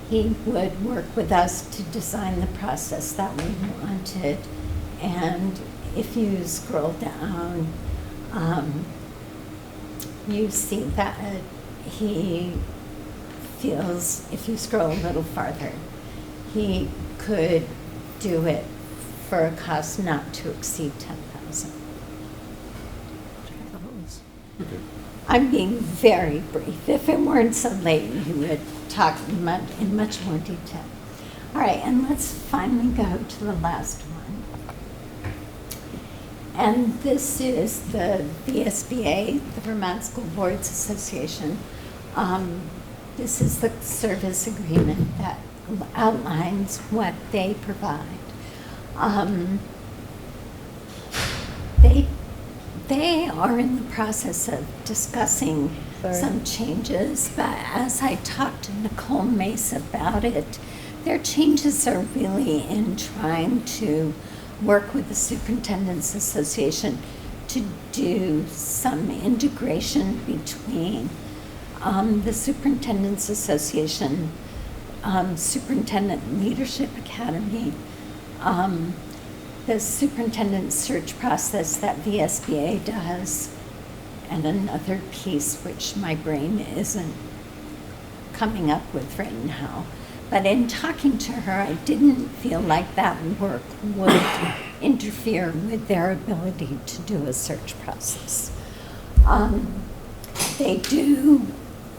He would work with us to design the process that we wanted. And if you scroll down, you see that he feels, if you scroll a little farther, he could do it for a cost not to exceed $10,000. I'm being very brief. If it weren't so late, you would talk in much more detail. All right, and let's finally go to the last one. And this is the VSBA, the Vermont School Boards Association. This is the service agreement that outlines what they provide. They are in the process of discussing some changes, but as I talked to Nicole Mace about it, their changes are really in trying to work with the Superintendent's Association to do some integration between the Superintendent's Association, Superintendent Leadership Academy, the superintendent search process that VSBA does, and another piece which my brain isn't coming up with right now. But in talking to her, I didn't feel like that work would interfere with their ability to do a search process. They do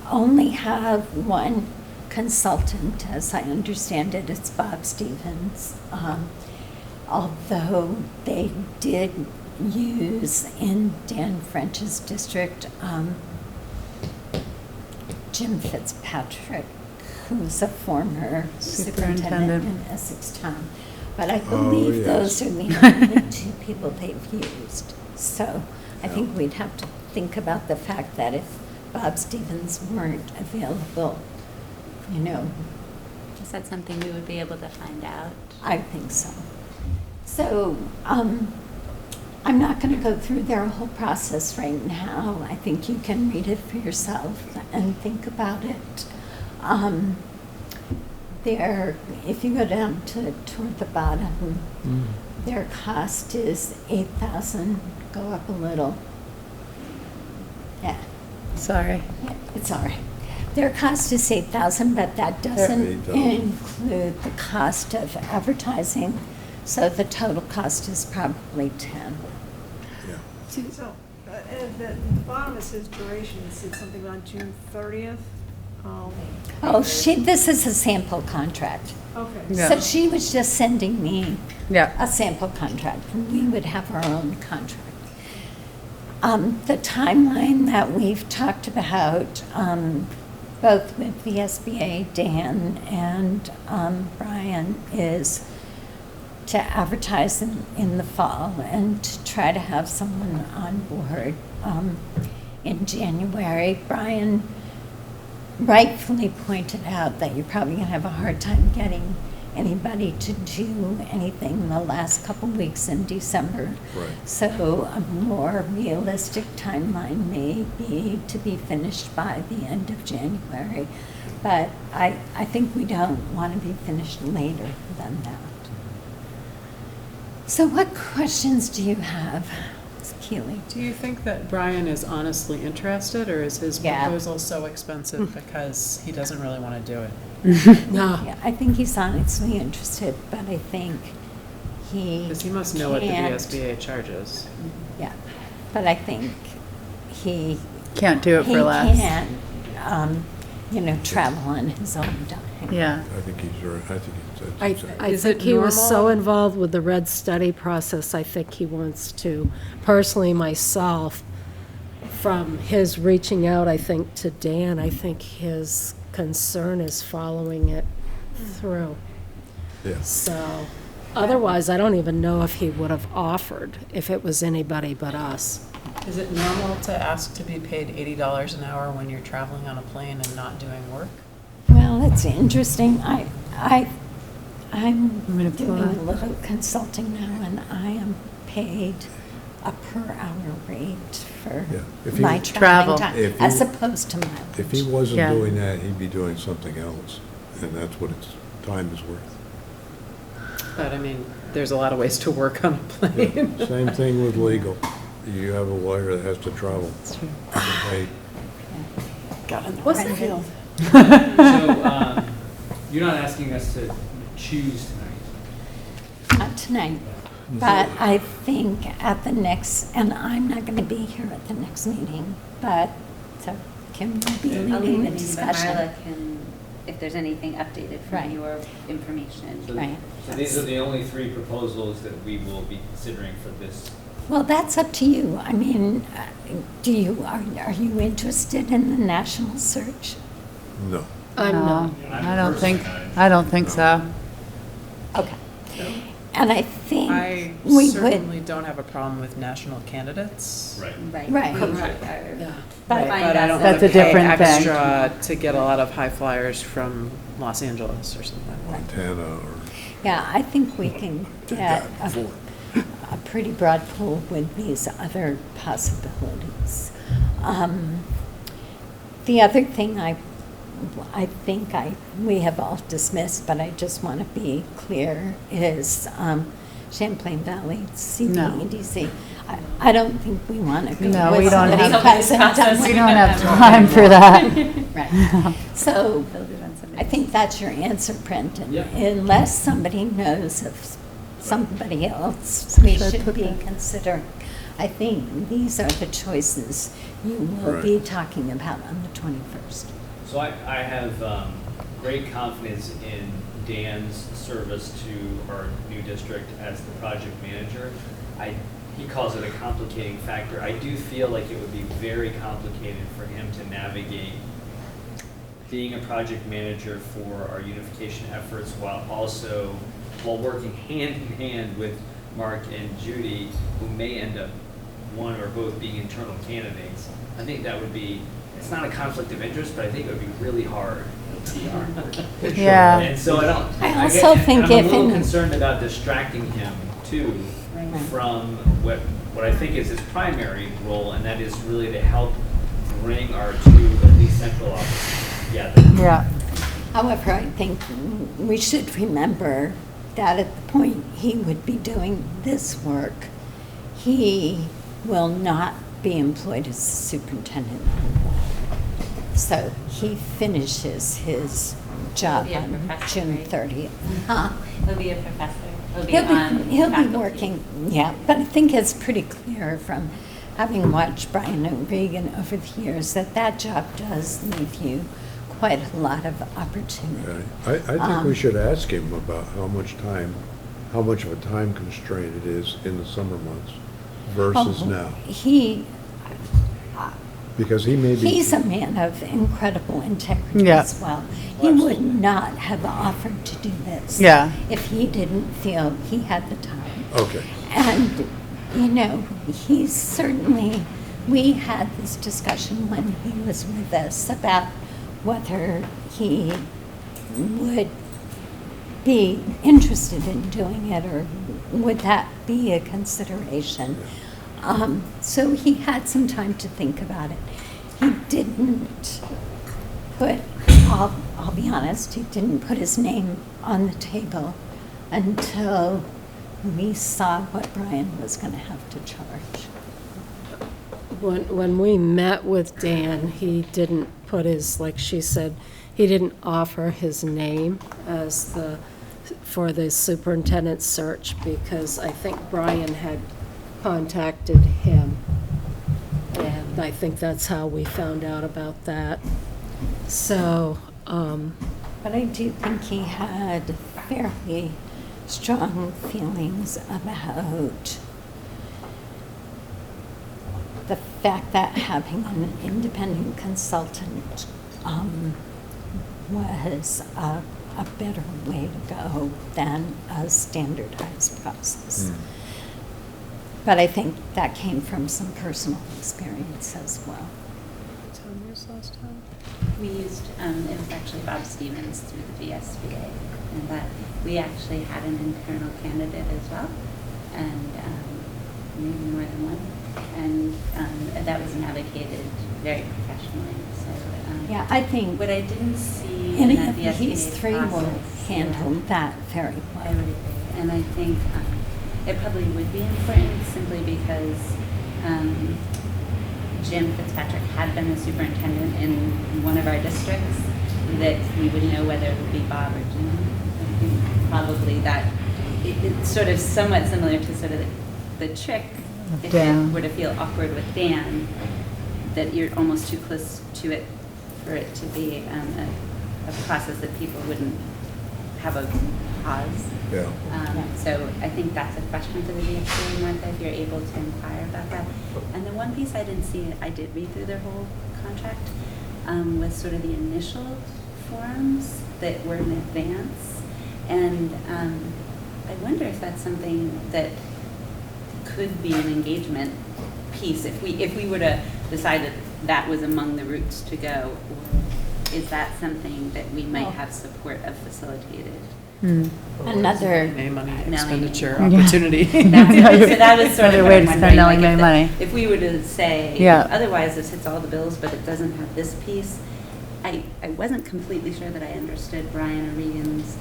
only have one consultant, as I understand it, it's Bob Stevens. Although they did use in Dan French's district, Jim Fitzpatrick, who's a former superintendent in Essex town. But I believe yes. those are the only two people they've used. So I think we'd have to think about the fact that if Bob Stevens weren't available, you know. Is that something we would be able to find out? I think so. So I'm not going to go through their whole process right now. I think you can read it for yourself and think about it. If you go down toward the bottom, their cost is $8,000. Go up a little. Yeah. Sorry. Yeah, it's all right. Their cost is $8,000, but that doesn't include the cost of advertising. So the total cost is probably $10,000. Yeah. So, at the bottom it says duration, it said something on June 30th. Oh, this is a sample contract. Okay. Yeah. So she was just sending me Yeah. a sample contract. We would have our own contract. The timeline that we've talked about, both with the SBA, Dan, and Brian, is to advertise in the fall and to try to have someone on board in January. Brian rightfully pointed out that you're probably going to have a hard time getting anybody to do anything the last couple weeks in December. Right. So a more realistic timeline may be to be finished by the end of January. But I think we don't want to be finished later than that. So what questions do you have, Ms. Keeley? Do you think that Brian is honestly interested, or is his Yeah. proposal so expensive because he doesn't really want to do it? No. Yeah, I think he's honestly interested, but I think he Because he must know what the can't- VSBA charges. Yeah, but I think he Can't do it he for less. can't, travel on his own dime. Yeah. I think he's right. I think I he's. Is think it he was so normal? involved with the red study process, I think he wants to, personally myself, from his reaching out, I think, to Dan, I think his concern is following it through. Yeah. So, otherwise, I don't even know if he would have offered if it was anybody but us. Is it normal to ask to be paid $80 an hour when you're traveling on a plane and not doing work? Well, it's interesting. I'm gonna doing pull a it. little consulting now, and I am paid a per hour rate for Yeah. If he- my Travel. traveling time, If he- as opposed to mileage. If he wasn't Yeah. doing that, he'd be doing something else, and that's what its time is worth. But I mean, there's a lot of ways to work on a plane. Same thing with legal. You have a lawyer that has to travel. Hey, What's the field? So, you're not asking us to choose tonight? Not tonight, but I think at the next, and I'm not going to be here at the next meeting, but, so Kim will be I'll leading leave the it, but discussion. Marla can, if there's anything updated Right. from your information. So- Right. So these are the only three proposals that we will be considering for this. Well, that's up to you. I mean, are you interested in the national search? no. I'm not. I don't think so. Okay. And I think I we certainly would, don't have a problem with national candidates. Right. Right. Yeah. but But I don't That's want to a pay different thing. extra to get a lot of high flyers from Los Angeles or something. Montana or. yeah, I think we can get a pretty broad pool with these other possibilities. The other thing we have all dismissed, but I just want to be clear, is Champlain Valley CBEDC. I don't think we want to go No, with we don't somebody have- who hasn't done We don't have it. time for that. Right. So Build it on somebody I think that's your answer, Brendan. Yep. Unless somebody knows of somebody else we should be considering. I think these are the choices you will Right. be talking about on the 21st. So I have great confidence in Dan's service to our new district as the project manager. He calls it a complicating factor. I do feel like it would be very complicated for him to navigate being a project manager for our unification efforts while working hand in hand with Mark and Judy, who may end up one or both being internal candidates. I think that would be, it's not a conflict of interest, but I think it would be really hard. Yeah. And so I also think I'm if a little in- concerned about distracting him too from what I think is his primary role, and that is really to help bring our two at least central offices together. Yeah. However, I think we should remember that at the point he would be doing this work, he will not be employed as a superintendent. So he finishes his job He'll be a on professor, June right? 30th. Huh? He'll be a professor. He'll be working, yeah, but I think it's pretty clear from having watched Brian O'Regan over the years that job does leave you quite a lot of opportunity. I think we should ask him about how much of a time constraint it is in the summer months versus now. Because he may be. He's a man of incredible integrity Yeah. as well. He would not have offered to do this Yeah. if he didn't feel he had the time. Okay. And, he's certainly, we had this discussion when he was with us about whether he would be interested in doing it, or would that be a consideration? So he had some time to think about it. He didn't put, I'll be honest, he didn't put his name on the table until we saw what Brian was going to have to charge. When we met with Dan, he didn't put his, like she said, he didn't offer his name for the superintendent search, because I think Brian had contacted him. And I think that's how we found out about that. So, But I do think he had fairly strong feelings about the fact that having an independent consultant was a better way to go than a standardized process. But I think that came from some personal experience as well. We used, it was actually Bob Stevens through the VSBA, and that we actually had an internal candidate as well, and maybe more than one, and that was navigated very professionally. So Yeah, I think what I didn't see any in that of VSBA these three will process, handle yeah, that very I well. would agree, and I think it probably would be important simply because Jim Fitzpatrick had been the superintendent in one of our districts, that we would know whether it would be Bob or Jim. I think probably that it's sort of somewhat similar to sort of the trick, if Dan. it were to feel awkward with Dan, that you're almost too close to it for it to be a process that people wouldn't have a pause. Yeah. So I think that's a question for the VSBA, Martha, if you're able to inquire about that. And the one piece I didn't see, I did read through their whole contract, was sort of the initial forms that were in advance. And I wonder if that's something that could be an engagement piece, if we were to decide that that was among the routes to go, or is that something that we might have support of facilitated? Another, May money May. expenditure Yeah. opportunity. So that was sort Another of way what to I'm spend wondering, Ellie like, Mae if the- money. If we were to say, Yeah. otherwise this hits all the bills, but it doesn't have this piece, I wasn't completely sure that I understood Brian Regan's,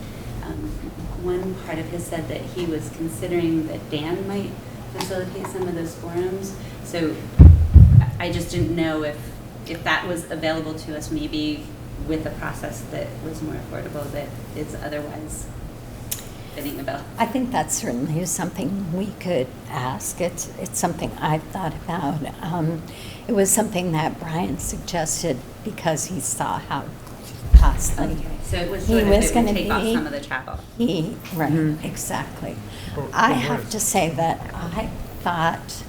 one part of his said that he was considering that Dan might facilitate some of those forums. So I just didn't know if that was available to us, maybe with a process that was more affordable, that is otherwise fitting a bill. I think that's certainly something we could ask. It's something I've thought about. It was something that Brian suggested because he saw how costly Okay, so it was he sort of, was it going would to take off be. some of the travel. Right, exactly. I have to say that I thought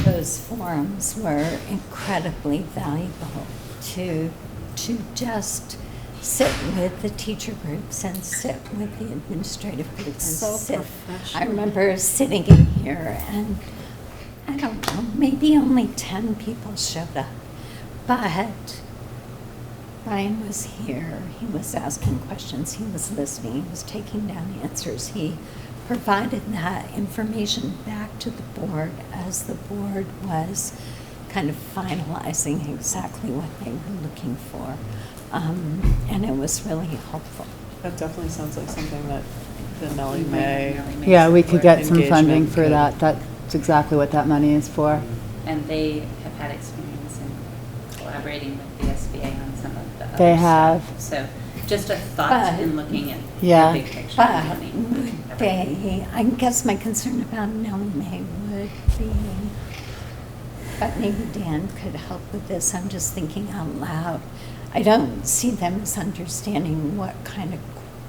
those forums were incredibly valuable to just sit with the teacher groups and sit with the administrative groups and So sit. I professional. remember sitting in here and I don't know, maybe only 10 people showed up, but Brian was here, he was asking questions, he was listening, he was taking down answers. He provided that information back to the board as the board was kind of finalizing exactly what they were looking for. And it was really helpful. That definitely sounds like something that the Melly You might May. really make Yeah, we could support. get some Engagement funding for could- that. That's exactly what that money is for. And they have had experience in collaborating with the SBA on some of the other They stuff. have. So just a thought But- in looking at Yeah. the big picture. But and money. would they, I guess my concern about Nellie Mae would be, but maybe Dan could help with this, I'm just thinking out loud. I don't see them as understanding what kind of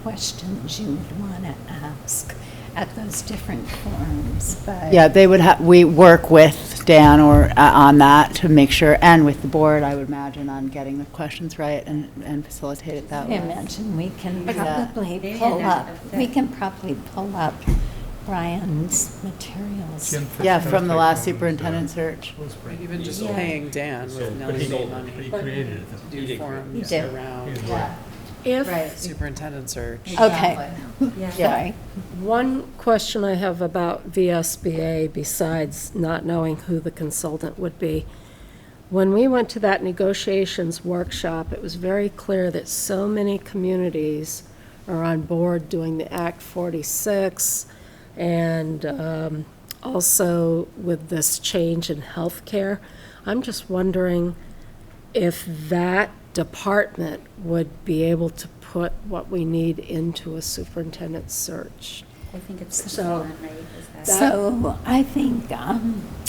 questions you would want to ask at those different forums, but. Yeah, they would have, we work with Dan or on that to make sure, and with the board, I would imagine, on getting the questions right and facilitate it that I way. imagine we can Yeah. probably They pull had up, that we effect. can probably pull up Brian's materials. Yeah, from the last superintendent search. Even just Yeah. paying Dan with Nelly May money created to do forums did. around If, superintendent search. Okay. Yeah. Sorry. one question I have about VSBA, besides not knowing who the consultant would be, when we went to that negotiations workshop, it was very clear that so many communities are on board doing the Act 46, and also with this change in healthcare. I'm just wondering if that department would be able to put what we need into a superintendent search. I think it's the So- one, right? Is that- So I think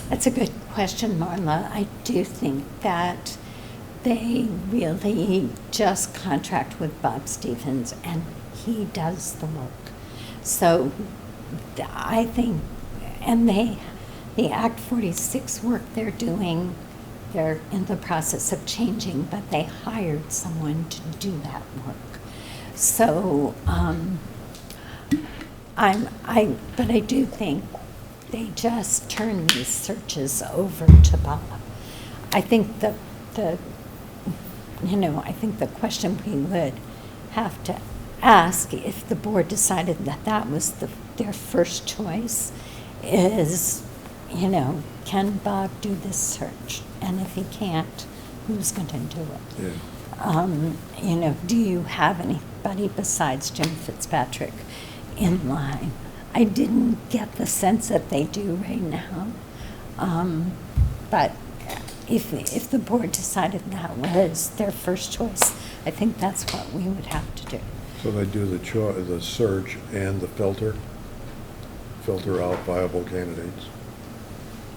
that's a good question, Marla. I do think that they really just contract with Bob Stevens and he does the work. So I think, and the Act 46 work they're doing, they're in the process of changing, but they hired someone to do that work. So but I do think they just turn these searches over to Bob. I think I think the question we would have to ask if the board decided that that was their first choice is, can Bob do this search? And if he can't, who's going to do it? Yeah. Do you have anybody besides Jim Fitzpatrick in line? I didn't get the sense that they do right now. But if the board decided that was their first choice, I think that's what we would have to do. So they do the search and the filter out viable candidates.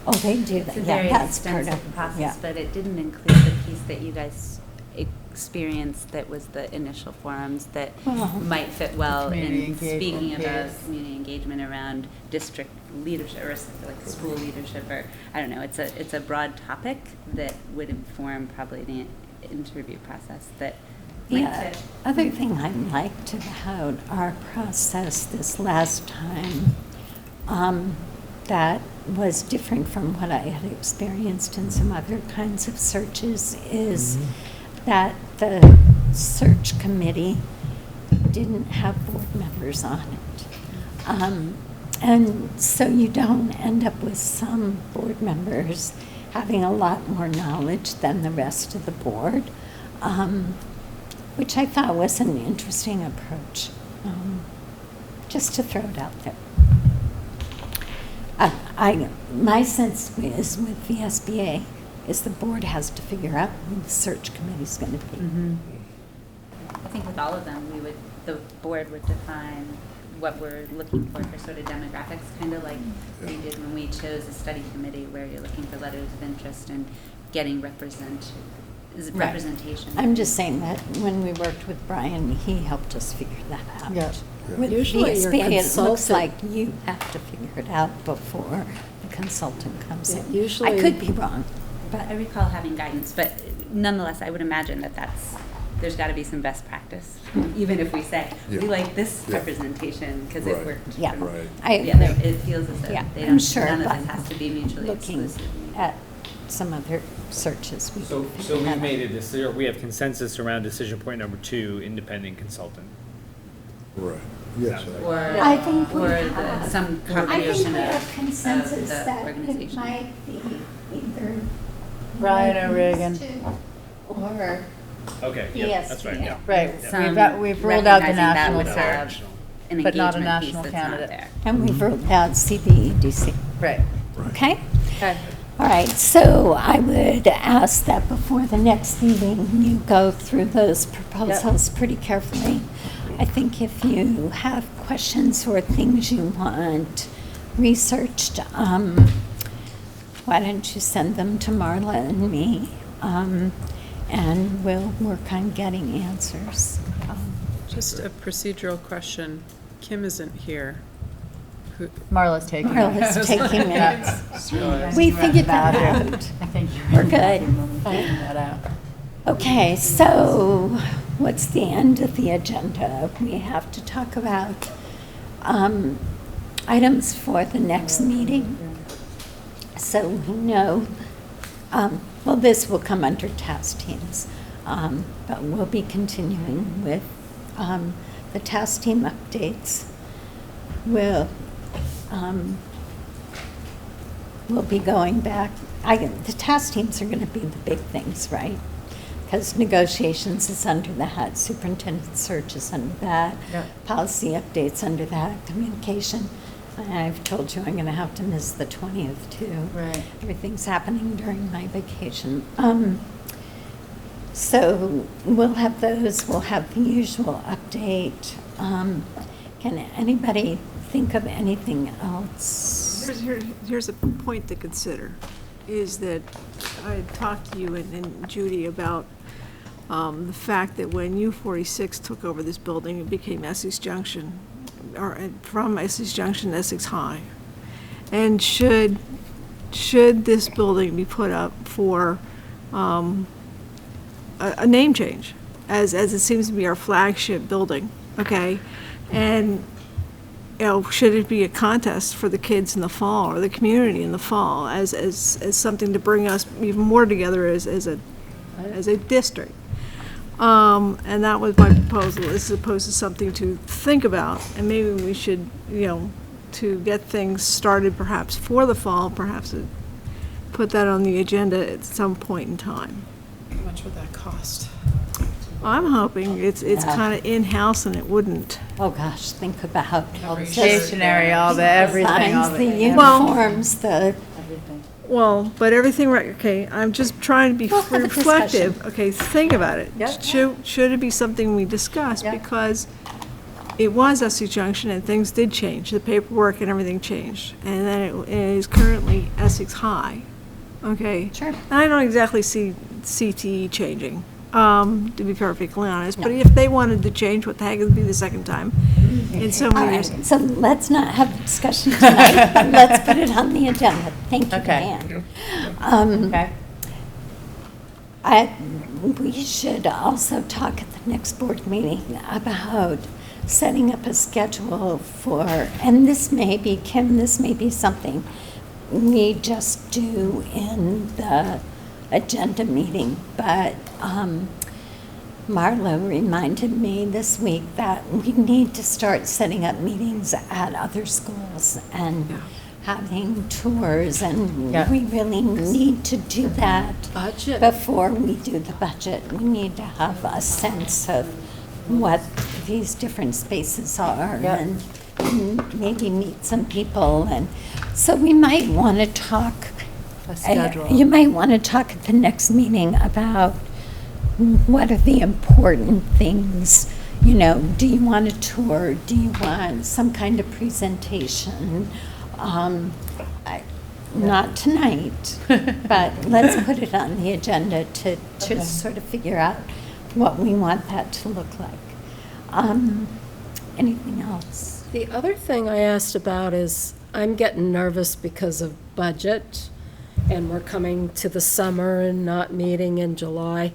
Oh, they do It's that. a Yeah, very that's part extensive of, process, yeah. but it didn't include the piece that you guys experienced that was the initial forums that Well, might fit well Community in engagement speaking about piece. community engagement around district leadership or like school leadership, or I don't know, it's a broad topic that would inform probably the interview process that might Yeah, fit. other thing I liked about our process this last time, that was different from what I had experienced in some other kinds of searches, is that the search committee didn't have board members on it. And so you don't end up with some board members having a lot more knowledge than the rest of the board, which I thought was an interesting approach, just to throw it out there. My sense is with VSBA is the board has to figure out who the search committee's going to be. I think with all of them, the board would define what we're looking for sort of demographics, kind of like we did when we chose a study committee where you're looking for letters of interest and getting representation. I'm just saying that when we worked with Brian, he helped us figure that out. Yeah. With Usually your VSBA, it looks consultant- like you have to figure it out before the consultant comes Yeah, in. usually- I could be wrong, but I recall having guidance, but nonetheless, I would imagine that there's got to be some best practice, even if we say, we Yeah. like this Yeah. representation because it Right. worked. yeah, Right. I Yeah, agree. it feels as Yeah, if they I'm don't, sure, none of but this has to be mutually looking exclusive. at some other searches, we So, can so figure we that made out. a decision, we have consensus around decision point number 2, independent consultant. Right, yes. Or, I think we or have- some I think combination we have of consensus the that it organization. might be either Brian Reagan's O'Regan. or Okay, yeah, that's right, yeah. Right, Some we've ruled out the recognizing that national would search. have an but not a engagement piece national that's not candidate. there. and we've ruled out CBEDC. Right. Okay? Okay. All right, so I would ask that before the next meeting, you go through those proposals pretty carefully. I think if you have questions or things you want researched, why don't you send them to Marla and me, and we'll work on getting answers. Just a procedural question. Kim isn't here. Who- Marla's taking it. Marla's taking That's- it. We figured that out. I think We're good. figuring that out. Okay, so what's the end of the agenda? We have to talk about items for the next meeting. So we know, well, this will come under task teams, but we'll be continuing with the task team updates. We'll be going back. The task teams are going to be the big things, right? Because negotiations is under that, superintendent search is under that, Yep. policy updates under that, communication. I've told you I'm going to have to miss the 20th too. Right. Everything's happening during my vacation. So we'll have those, we'll have the usual update. Can anybody think of anything else? Here's a point to consider, is that I talked to you and Judy about the fact that when U46 took over this building, it became Essex Junction, or from Essex Junction to Essex High. And should this building be put up for a name change, as it seems to be our flagship building, okay? And should it be a contest for the kids in the fall, or the community in the fall, as something to bring us even more together as a district? And that was my proposal, as opposed to something to think about, and maybe we should, to get things started perhaps for the fall, perhaps put that on the agenda at some point in time. How much would that cost? I'm hoping it's Yeah. kind of in-house and it wouldn't. Oh, gosh, think about All the stationery, all the everything, all signs, the. the yeah. uniforms, the, Everything. Well, but everything, right, okay, I'm just trying to be We'll have a reflective. discussion. Okay, think about it. Yeah. Should it be something we discuss? Yeah. Because it was Essex Junction and things did change. The paperwork and everything changed. And then it is currently Essex High. Okay? Sure. And I don't exactly see CTE changing, to be perfectly honest. But No. if they wanted to change, what the heck, it would be the second time in so all many right, years. so let's not have the discussion tonight, but let's put it on the agenda. Thank you, Okay. Dan. Okay. We should also talk at the next board meeting about setting up a schedule for, and this may be, Kim, this may be something we just do in the agenda meeting, but Marlo reminded me this week that we need to start setting up meetings at other schools and having tours, and Yeah. we really need to do that Budget. before we do the budget. We need to have a sense of what these different spaces are Yeah. and maybe meet some people. And so we might want to talk, A schedule. you might want to talk at the next meeting about what are the important things. You know, do you want a tour? Do you want some kind of presentation? Not tonight, but let's put it on the agenda to sort of figure out what we want that to look like. Anything else? The other thing I asked about is, I'm getting nervous because of budget, and we're coming to the summer and not meeting in July.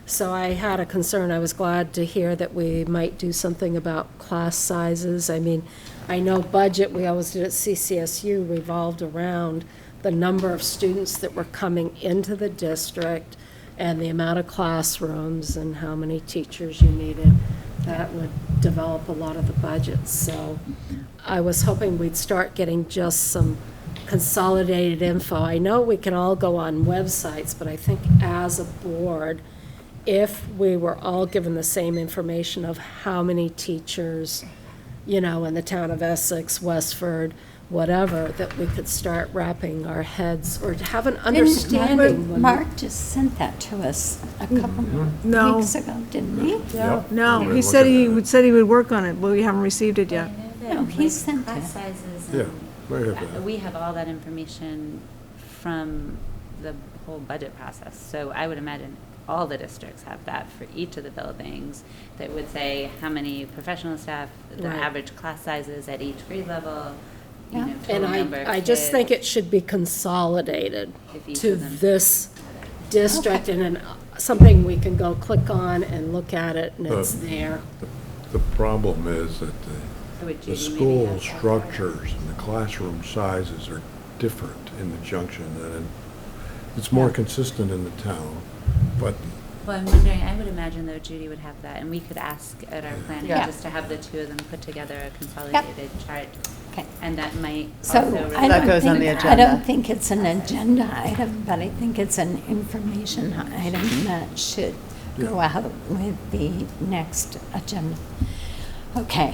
So I had a concern. I was glad to hear that we might do something about class sizes. I mean, I know budget, we always did at CCSU, revolved around the number of students that were coming into the district and the amount of classrooms and how many teachers you needed. That would develop a lot of the budgets. So I was hoping we'd start getting just some consolidated info. I know we can all go on websites, but I think as a board, if we were all given the same information of how many teachers, you know, in the town of Essex, Westford, whatever, that we could start wrapping our heads or to have an understanding. when we- Mark just sent that to us a couple No. weeks ago, didn't he? Yep. No, We're he said looking he would work on it, but we haven't received it yet. No, he sent Class it. sizes Yeah, and I have that. we have all that information from the whole budget process. So I would imagine all the districts have that for each of the buildings that would say how many professional staff, the Right. average class sizes at each grade level, you Yeah. know, And total number of I just think kids, it should be consolidated if each to of them- this district and then something we can go click on and look at it and it's there. The problem is that So would the Judy maybe school have that? structures and the classroom sizes are different in the junction, and it's more consistent in the town, but Well, I'm wondering, I would imagine though Judy would have that, and we could ask at our planning, Yeah. just to have the two of them put together a consolidated chart. Okay. And that might So also. I relate- That don't goes on think, the I agenda. don't think it's an agenda item, but I think it's an information item that should go out with the next agenda. Okay.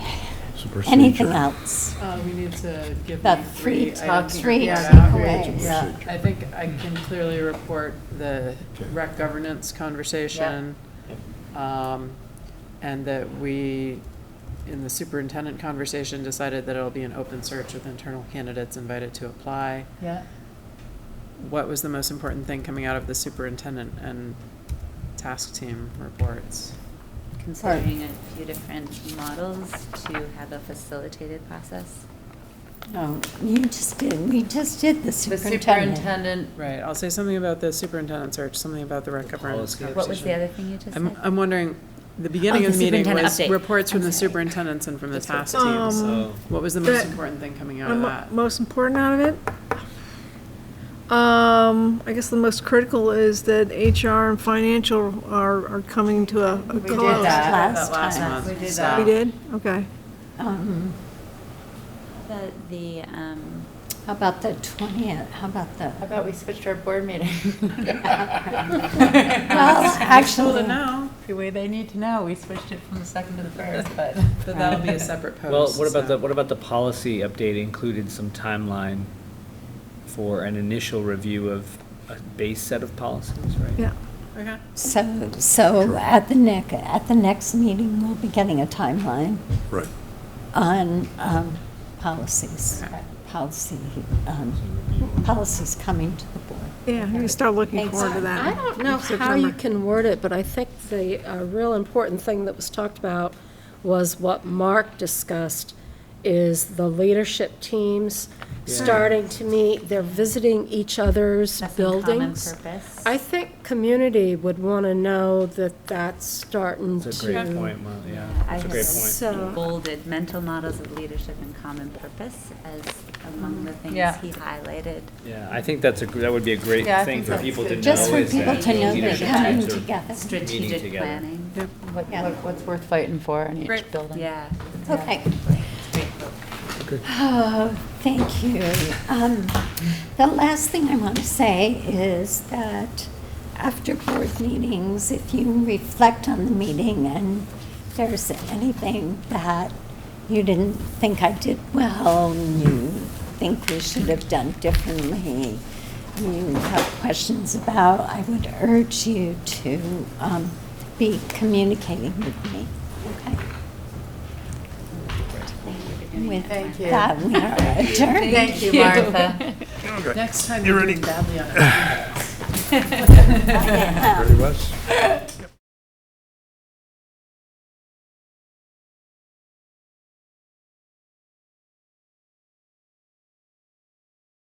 it's a procedure. Anything else? We need to give The me three items. three Yeah, takeaways. Yeah, I think I can clearly report the Okay. rec governance conversation. And that we, in the superintendent conversation, decided that it'll be an open search with internal candidates invited to apply. Yeah. What was the most important thing coming out of the superintendent and task team reports? Considering a few different models to have a facilitated process. No, you just did, we just did the The superintendent. superintendent, Right, I'll say something about the superintendent search, something about the rec governance policy. What was the conversation. other thing you just said? I'm wondering, the beginning Oh, of the the meeting superintendent was update. reports from I'm the sorry. superintendents and from the task Um, teams. So, What was the most that- important thing coming out of that? Most important out of it? I guess the most critical is that HR and financial are coming to a we did close. that Last last time. month. We did so- that. We did? Okay. The, How about the 20th? How about the, how about we switched our board meeting? well, Cool to actually, know, The way they need to know, we switched it from the second to the first, but. but that'll be a separate post. well, what so- about the policy update included some timeline for an initial review of a base set of policies, right? Yeah. Okay. so at the next meeting, we'll be getting a timeline Right. on policies. Policies coming to the board. Yeah, you can start looking Thanks. forward to that. I don't know how you can word it, but I think the real important thing that was talked about was what Mark discussed, is the leadership teams starting to meet, they're visiting each other's That's in common buildings. purpose. I think community would want to know that that's starting to. That's a great point, Well, yeah, I that's a have great point. So- bolded mental models of leadership and common purpose as among the things Yeah. he highlighted. Yeah, I think that would be a great Yeah, I thing think for that's people to good. know. Just for is people that to know they're leadership coming teams are together. meeting Strategic together. planning. What's worth fighting for in each Great. building. Yeah. Okay. Great quote. Oh, thank you. The last thing I want to say is that after board meetings, if you reflect on the meeting and there's anything that you didn't think I did well, and you think we should have done differently, you have questions about, I would urge you to be communicating with me, okay? With Thank you. that, we are adjourned. Thank you, Martha. Next time you're doing badly on it. Ready, Wes?